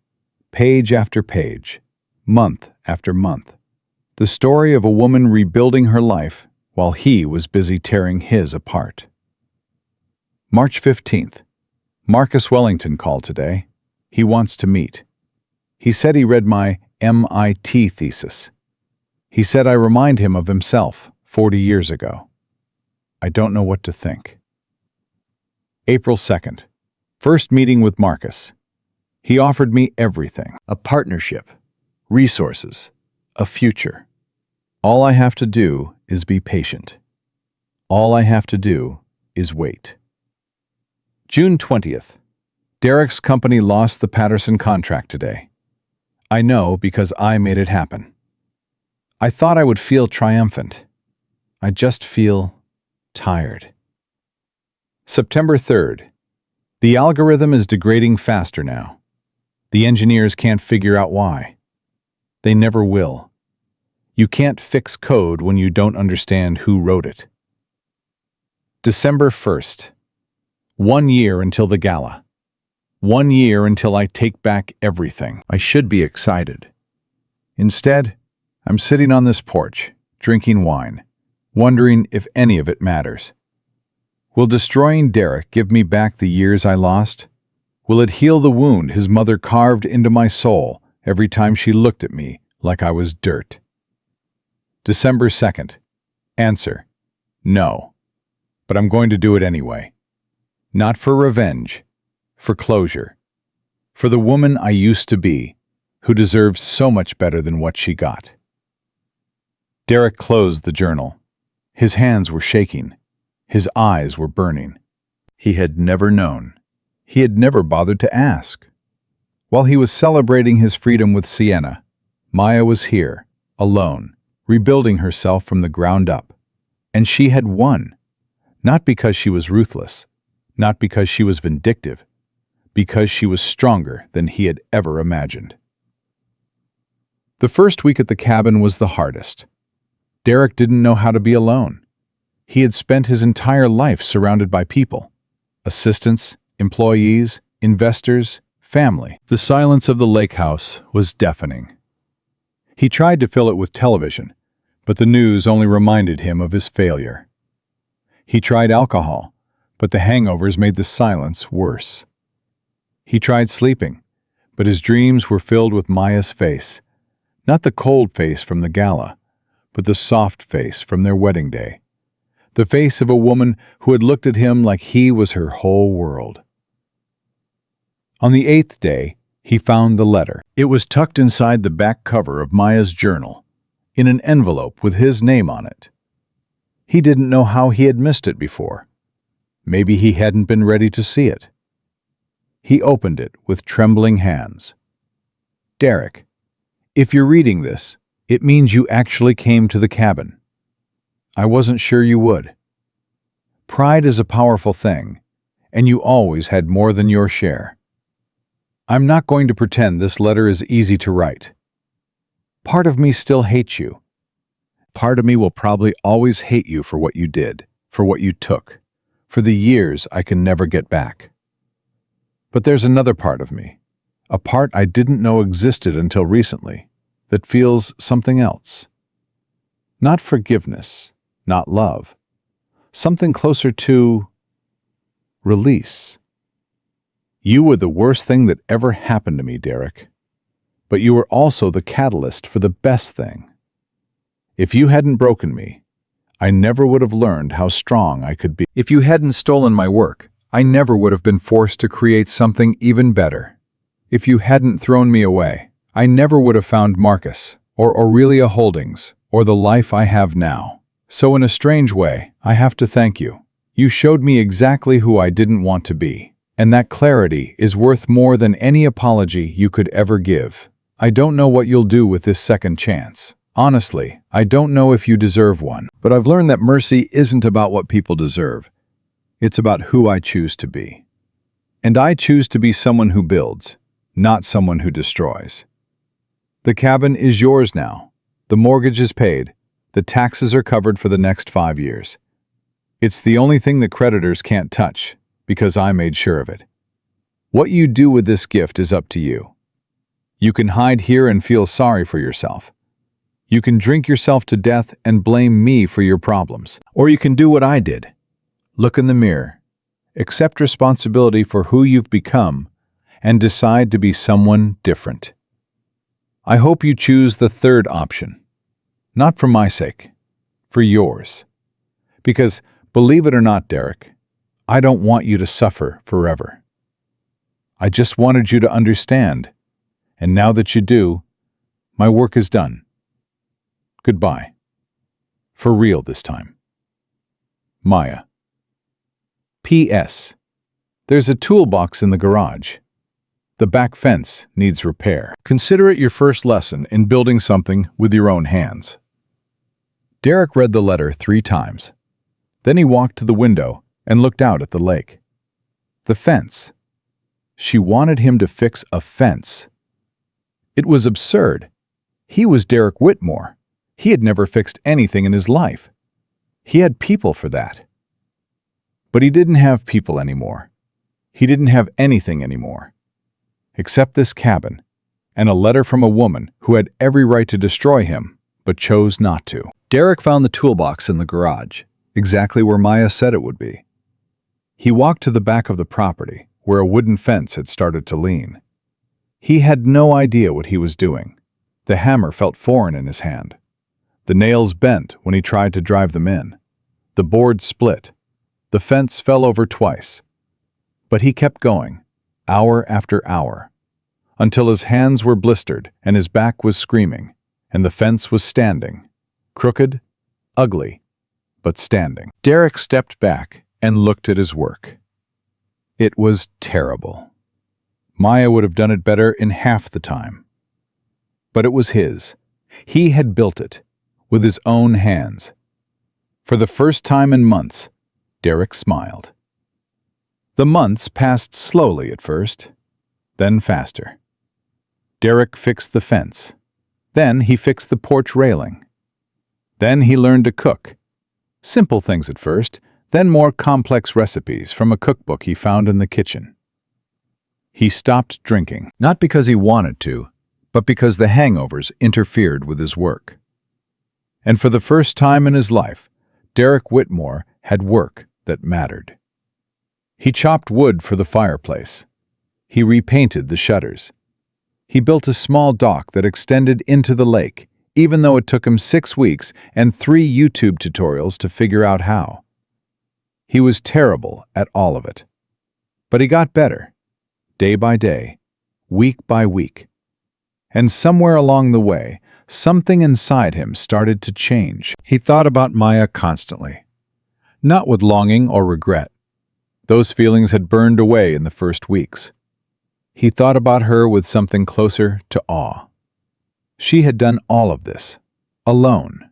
page after page, month after month, the story of a woman rebuilding her life while he was busy tearing his apart. March 15th. Marcus Wellington called today. He wants to meet. He said he read my MIT thesis. He said I remind him of himself 40 years ago. I don't know what to think. April 2nd. First meeting with Marcus. He offered me everything. A partnership, resources, a future. All I have to do is be patient. All I have to do is wait. June 20th. Derek's company lost the Patterson contract today. I know because I made it happen. I thought I would feel triumphant. I just feel tired. September 3rd. The algorithm is degrading faster now. The engineers can't figure out why. They never will. You can't fix code when you don't understand who wrote it. December 1st. 1 year until the gala. 1 year until I take back everything. I should be excited. Instead, I'm sitting on this porch, drinking wine, wondering if any of it matters. Will destroying Derek give me back the years I lost? Will it heal the wound his mother carved into my soul every time she looked at me like I was dirt? December 2nd. Answer: no. But I'm going to do it anyway. Not for revenge, for closure. For the woman I used to be, who deserved so much better than what she got. Derek closed the journal. His hands were shaking. His eyes were burning. He had never known. He had never bothered to ask. While he was celebrating his freedom with Sienna, Maya was here, alone, rebuilding herself from the ground up. And she had won. Not because she was ruthless, not because she was vindictive, because she was stronger than he had ever imagined. The first week at the cabin was the hardest. Derek didn't know how to be alone. He had spent his entire life surrounded by people. Assistants, employees, investors, family. The silence of the lake house was deafening. He tried to fill it with television, but the news only reminded him of his failure. He tried alcohol, but the hangovers made the silence worse. He tried sleeping, but his dreams were filled with Maya's face, not the cold face from the gala, but the soft face from their wedding day, the face of a woman who had looked at him like he was her whole world. On the 8th day, he found the letter. It was tucked inside the back cover of Maya's journal, in an envelope with his name on it. He didn't know how he had missed it before. Maybe he hadn't been ready to see it. He opened it with trembling hands. Derek, if you're reading this, it means you actually came to the cabin. I wasn't sure you would. Pride is a powerful thing, and you always had more than your share. I'm not going to pretend this letter is easy to write. Part of me still hates you. Part of me will probably always hate you for what you did, for what you took, for the years I can never get back. But there's another part of me, a part I didn't know existed until recently, that feels something else. Not forgiveness, not love. Something closer to release. You were the worst thing that ever happened to me, Derek. But you were also the catalyst for the best thing. If you hadn't broken me, I never would have learned how strong I could be. If you hadn't stolen my work, I never would have been forced to create something even better. If you hadn't thrown me away, I never would have found Marcus, or Aurelia Holdings, or the life I have now. So in a strange way, I have to thank you. You showed me exactly who I didn't want to be, and that clarity is worth more than any apology you could ever give. I don't know what you'll do with this second chance. Honestly, I don't know if you deserve one, but I've learned that mercy isn't about what people deserve. It's about who I choose to be. And I choose to be someone who builds, not someone who destroys. The cabin is yours now. The mortgage is paid. The taxes are covered for the next 5 years. It's the only thing the creditors can't touch, because I made sure of it. What you do with this gift is up to you. You can hide here and feel sorry for yourself. You can drink yourself to death and blame me for your problems. Or you can do what I did. Look in the mirror, accept responsibility for who you've become, and decide to be someone different. I hope you choose the third option. Not for my sake, for yours. Because, believe it or not, Derek, I don't want you to suffer forever. I just wanted you to understand, and now that you do, my work is done. Goodbye. For real this time. Maya. P.S. There's a toolbox in the garage. The back fence needs repair. Consider it your first lesson in building something with your own hands. Derek read the letter 3 times. Then he walked to the window and looked out at the lake. The fence. She wanted him to fix a fence. It was absurd. He was Derek Whitmore. He had never fixed anything in his life. He had people for that. But he didn't have people anymore. He didn't have anything anymore. Except this cabin, and a letter from a woman who had every right to destroy him, but chose not to. Derek found the toolbox in the garage, exactly where Maya said it would be. He walked to the back of the property, where a wooden fence had started to lean. He had no idea what he was doing. The hammer felt foreign in his hand. The nails bent when he tried to drive them in. The board split. The fence fell over twice. But he kept going, hour after hour, until his hands were blistered and his back was screaming, and the fence was standing, crooked, ugly, but standing. Derek stepped back and looked at his work. It was terrible. Maya would have done it better in half the time. But it was his. He had built it, with his own hands. For the first time in months, Derek smiled. The months passed slowly at first, then faster. Derek fixed the fence. Then he fixed the porch railing. Then he learned to cook. Simple things at first, then more complex recipes from a cookbook he found in the kitchen. He stopped drinking. Not because he wanted to, but because the hangovers interfered with his work. And for the first time in his life, Derek Whitmore had work that mattered. He chopped wood for the fireplace. He repainted the shutters. He built a small dock that extended into the lake, even though it took him 6 weeks and 3 YouTube tutorials to figure out how. He was terrible at all of it. But he got better, day by day, week by week. And somewhere along the way, something inside him started to change. He thought about Maya constantly, not with longing or regret. Those feelings had burned away in the first weeks. He thought about her with something closer to awe. She had done all of this, alone,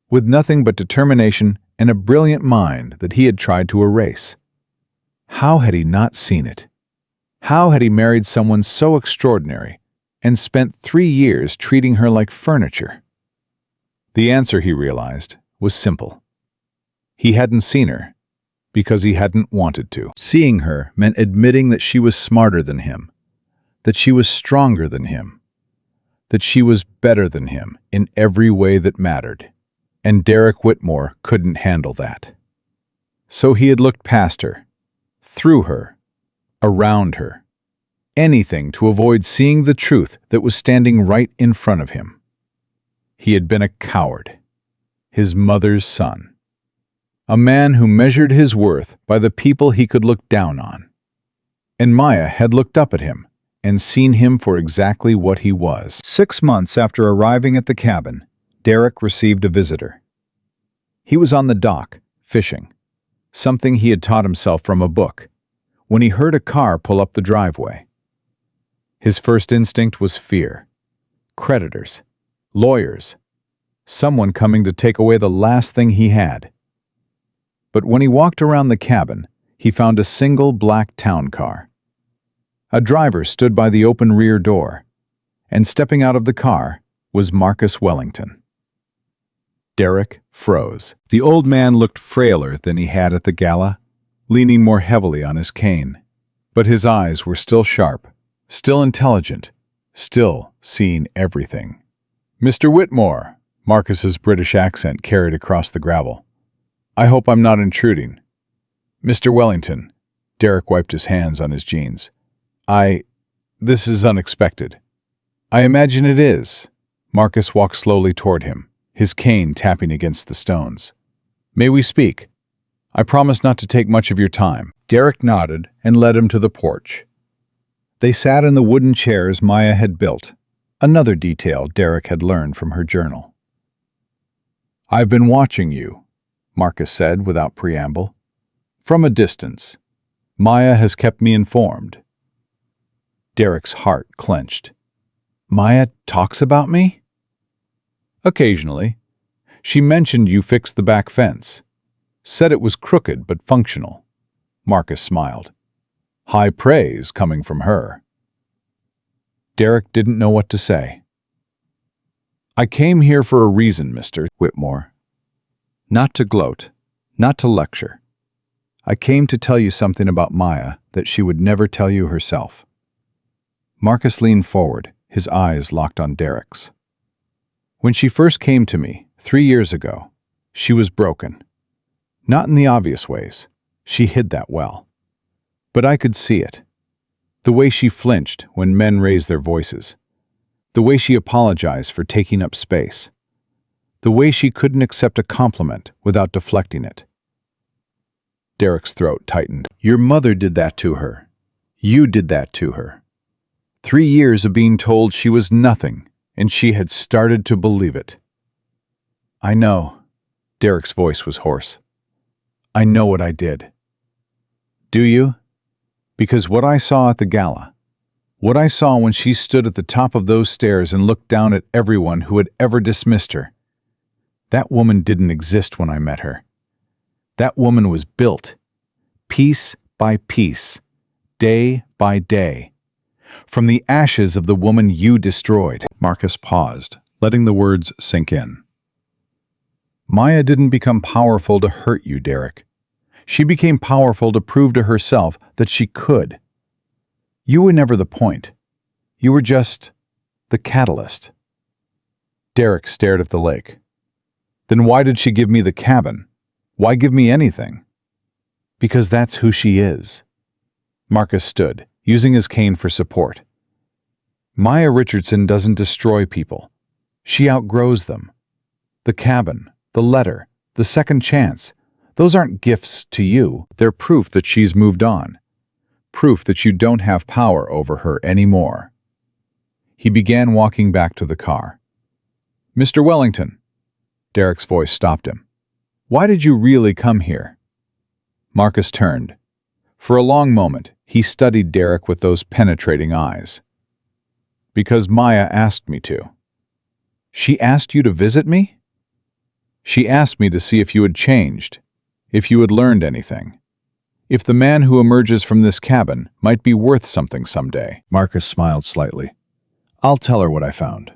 with nothing but determination and a brilliant mind that he had tried to erase. How had he not seen it? How had he married someone so extraordinary and spent 3 years treating her like furniture? The answer, he realized, was simple. He hadn't seen her because he hadn't wanted to. Seeing her meant admitting that she was smarter than him, that she was stronger than him, that she was better than him in every way that mattered. And Derek Whitmore couldn't handle that. So he had looked past her, through her, around her, anything to avoid seeing the truth that was standing right in front of him. He had been a coward, his mother's son, a man who measured his worth by the people he could look down on. And Maya had looked up at him and seen him for exactly what he was. 6 months after arriving at the cabin, Derek received a visitor. He was on the dock, fishing, something he had taught himself from a book, when he heard a car pull up the driveway. His first instinct was fear. Creditors, lawyers, someone coming to take away the last thing he had. But when he walked around the cabin, he found a single black town car. A driver stood by the open rear door, and stepping out of the car was Marcus Wellington. Derek froze. The old man looked frailer than he had at the gala, leaning more heavily on his cane. But his eyes were still sharp, still intelligent, still seeing everything. "Mr. Whitmore," Marcus's British accent carried across the gravel. "I hope I'm not intruding." "Mr. Wellington," Derek wiped his hands on his jeans. This is unexpected." "I imagine it is." Marcus walked slowly toward him, his cane tapping against the stones. "May we speak? I promise not to take much of your time." Derek nodded and led him to the porch. They sat in the wooden chairs Maya had built, another detail Derek had learned from her journal. "I've been watching you," Marcus said without preamble. "From a distance. Maya has kept me informed." Derek's heart clenched. "Maya talks about me?" "Occasionally. She mentioned you fixed the back fence. Said it was crooked but functional." Marcus smiled. High praise coming from her. Derek didn't know what to say. "I came here for a reason, Mr. Whitmore. Not to gloat, not to lecture. I came to tell you something about Maya that she would never tell you herself." Marcus leaned forward, his eyes locked on Derek's. "When she first came to me, 3 years ago, she was broken. Not in the obvious ways. She hid that well. But I could see it. The way she flinched when men raised their voices. The way she apologized for taking up space. The way she couldn't accept a compliment without deflecting it." Derek's throat tightened. "Your mother did that to her. You did that to her. 3 years of being told she was nothing, and she had started to believe it." "I know." Derek's voice was hoarse. "I know what I did." "Do you?" "Because what I saw at the gala, what I saw when she stood at the top of those stairs and looked down at everyone who had ever dismissed her, that woman didn't exist when I met her. That woman was built, piece by piece, day by day, from the ashes of the woman you destroyed." Marcus paused, letting the words sink in. "Maya didn't become powerful to hurt you, Derek. She became powerful to prove to herself that she could. You were never the point. You were just the catalyst. Derek stared at the lake. Then why did she give me the cabin? Why give me anything? Because that's who she is. Marcus stood, using his cane for support. Maya Richardson doesn't destroy people. She outgrows them. The cabin, the letter, the second chance, those aren't gifts to you. They're proof that she's moved on. Proof that you don't have power over her anymore. He began walking back to the car. Mr. Wellington. Derek's voice stopped him. Why did you really come here? Marcus turned. For a long moment, he studied Derek with those penetrating eyes. Because Maya asked me to. She asked you to visit me? She asked me to see if you had changed, if you had learned anything, if the man who emerges from this cabin might be worth something someday. Marcus smiled slightly. I'll tell her what I found.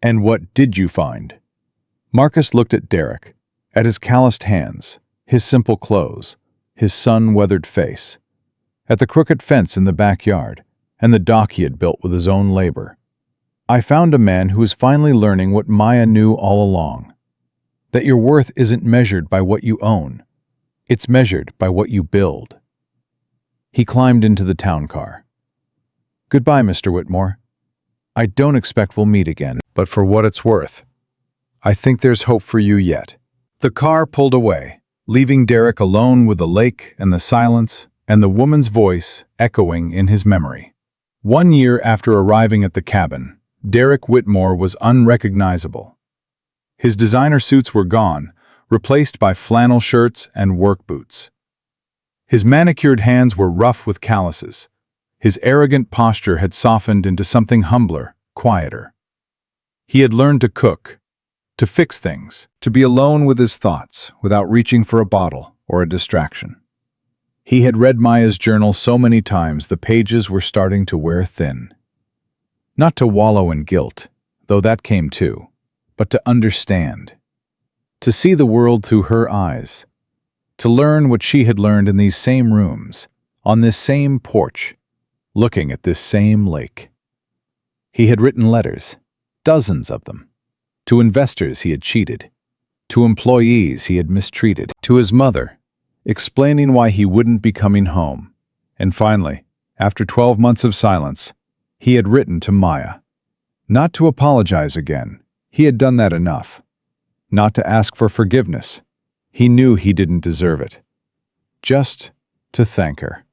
And what did you find? Marcus looked at Derek, at his calloused hands, his simple clothes, his sun-weathered face, at the crooked fence in the backyard, and the dock he had built with his own labor. I found a man who is finally learning what Maya knew all along, that your worth isn't measured by what you own. It's measured by what you build. He climbed into the town car. Goodbye, Mr. Whitmore. I don't expect we'll meet again, but for what it's worth, I think there's hope for you yet. The car pulled away, leaving Derek alone with the lake and the silence and the woman's voice echoing in his memory. 1 year after arriving at the cabin, Derek Whitmore was unrecognizable. His designer suits were gone, replaced by flannel shirts and work boots. His manicured hands were rough with calluses. His arrogant posture had softened into something humbler, quieter. He had learned to cook, to fix things, to be alone with his thoughts without reaching for a bottle or a distraction. He had read Maya's journal so many times the pages were starting to wear thin. Not to wallow in guilt, though that came too, but to understand. To see the world through her eyes. To learn what she had learned in these same rooms, on this same porch, looking at this same lake. He had written letters, dozens of them, to investors he had cheated, to employees he had mistreated, to his mother, explaining why he wouldn't be coming home. And finally, after 12 months of silence, he had written to Maya. Not to apologize again, he had done that enough. Not to ask for forgiveness, he knew he didn't deserve it. Just to thank her.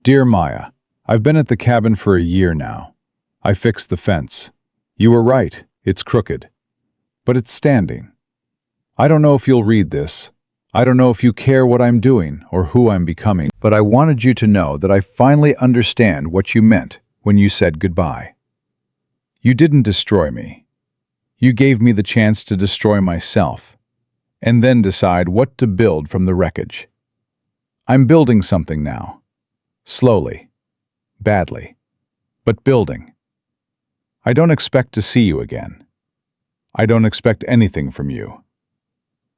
Dear Maya, I've been at the cabin for a year now. I fixed the fence. You were right, it's crooked. But it's standing. I don't know if you'll read this. I don't know if you care what I'm doing or who I'm becoming, but I wanted you to know that I finally understand what you meant when you said goodbye. You didn't destroy me. You gave me the chance to destroy myself, and then decide what to build from the wreckage. I'm building something now. Slowly. Badly. But building. I don't expect to see you again. I don't expect anything from you.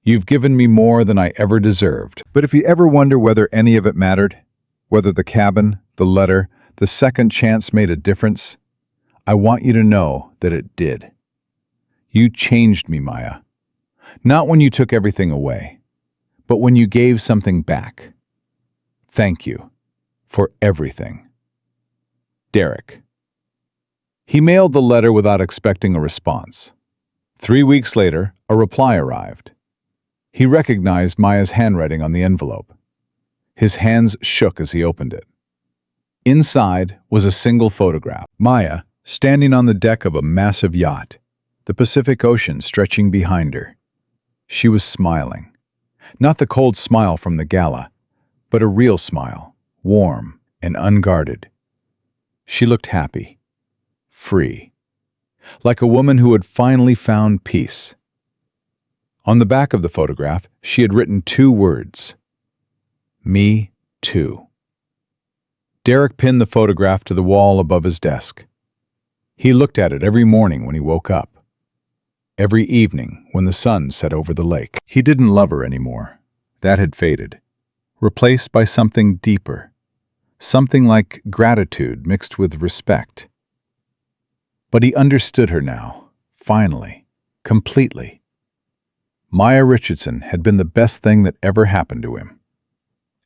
You've given me more than I ever deserved. But if you ever wonder whether any of it mattered, whether the cabin, the letter, the second chance made a difference, I want you to know that it did. You changed me, Maya. Not when you took everything away, but when you gave something back. Thank you for everything. Derek. He mailed the letter without expecting a response. 3 weeks later, a reply arrived. He recognized Maya's handwriting on the envelope. His hands shook as he opened it. Inside was a single photograph. Maya, standing on the deck of a massive yacht, the Pacific Ocean stretching behind her. She was smiling. Not the cold smile from the gala, but a real smile, warm and unguarded. She looked happy, free, like a woman who had finally found peace. On the back of the photograph, she had written 2 words. Me too. Derek pinned the photograph to the wall above his desk. He looked at it every morning when he woke up. Every evening when the sun set over the lake. He didn't love her anymore. That had faded, replaced by something deeper, something like gratitude mixed with respect. But he understood her now, finally, completely. Maya Richardson had been the best thing that ever happened to him,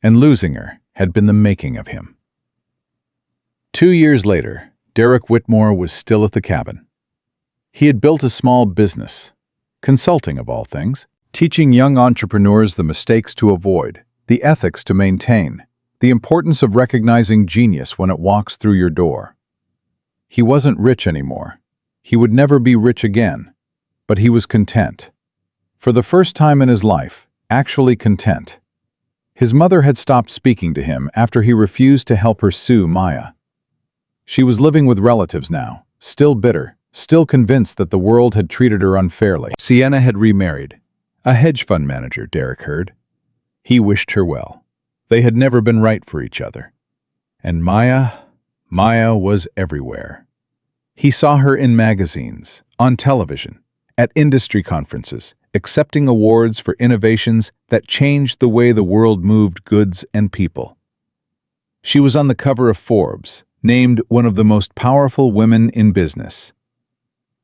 and losing her had been the making of him. 2 years later, Derek Whitmore was still at the cabin. He had built a small business, consulting of all things, teaching young entrepreneurs the mistakes to avoid, the ethics to maintain, the importance of recognizing genius when it walks through your door. He wasn't rich anymore. He would never be rich again, but he was content. For the first time in his life, actually content. His mother had stopped speaking to him after he refused to help her sue Maya. She was living with relatives now, still bitter, still convinced that the world had treated her unfairly. Sienna had remarried. A hedge fund manager, Derek heard. He wished her well. They had never been right for each other. And Maya was everywhere. He saw her in magazines, on television, at industry conferences, accepting awards for innovations that changed the way the world moved goods and people. She was on the cover of Forbes, named one of the most powerful women in business.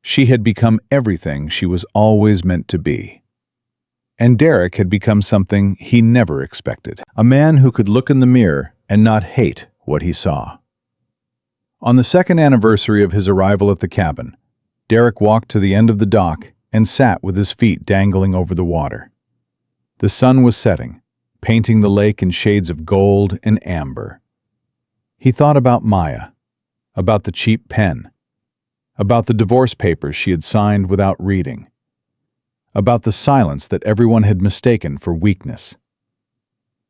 She had become everything she was always meant to be. And Derek had become something he never expected. A man who could look in the mirror and not hate what he saw. On the second anniversary of his arrival at the cabin, Derek walked to the end of the dock and sat with his feet dangling over the water. The sun was setting, painting the lake in shades of gold and amber. He thought about Maya, about the cheap pen, about the divorce papers she had signed without reading, about the silence that everyone had mistaken for weakness.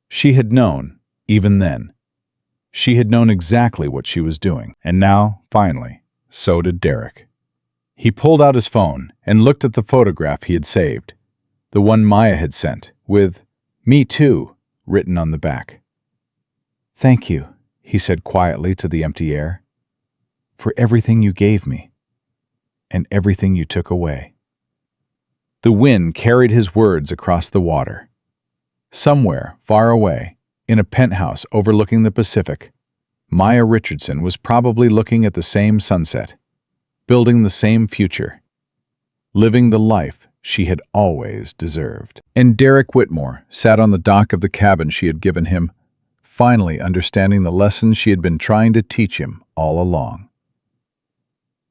She had known, even then. She had known exactly what she was doing, and now, finally, so did Derek. He pulled out his phone and looked at the photograph he had saved, the one Maya had sent, with "Me too" written on the back. "Thank you," he said quietly to the empty air, "for everything you gave me, and everything you took away." The wind carried his words across the water. Somewhere, far away, in a penthouse overlooking the Pacific, Maya Richardson was probably looking at the same sunset, building the same future, living the life she had always deserved. And Derek Whitmore sat on the dock of the cabin she had given him, finally understanding the lesson she had been trying to teach him all along.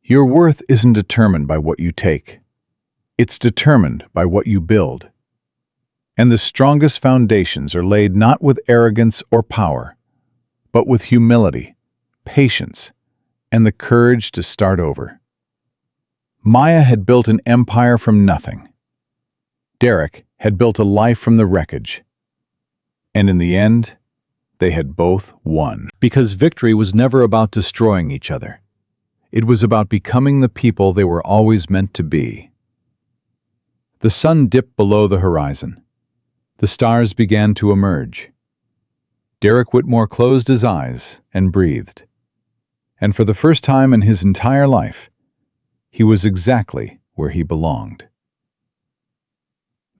Your worth isn't determined by what you take. It's determined by what you build. And the strongest foundations are laid not with arrogance or power, but with humility, patience, and the courage to start over. Maya had built an empire from nothing. Derek had built a life from the wreckage. And in the end, they had both won. Because victory was never about destroying each other. It was about becoming the people they were always meant to be. The sun dipped below the horizon. The stars began to emerge. Derek Whitmore closed his eyes and breathed. And for the first time in his entire life, he was exactly where he belonged.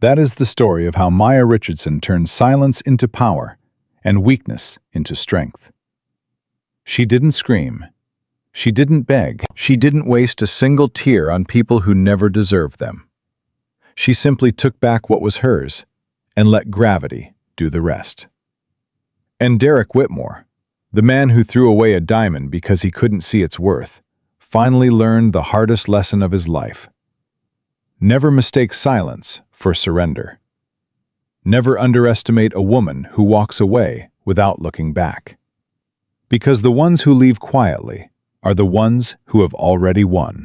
That is the story of how Maya Richardson turned silence into power and weakness into strength. She didn't scream. She didn't beg. She didn't waste a single tear on people who never deserved them. She simply took back what was hers and let gravity do the rest. And Derek Whitmore, the man who threw away a diamond because he couldn't see its worth, finally learned the hardest lesson of his life. Never mistake silence for surrender. Never underestimate a woman who walks away without looking back. Because the ones who leave quietly are the ones who have already won.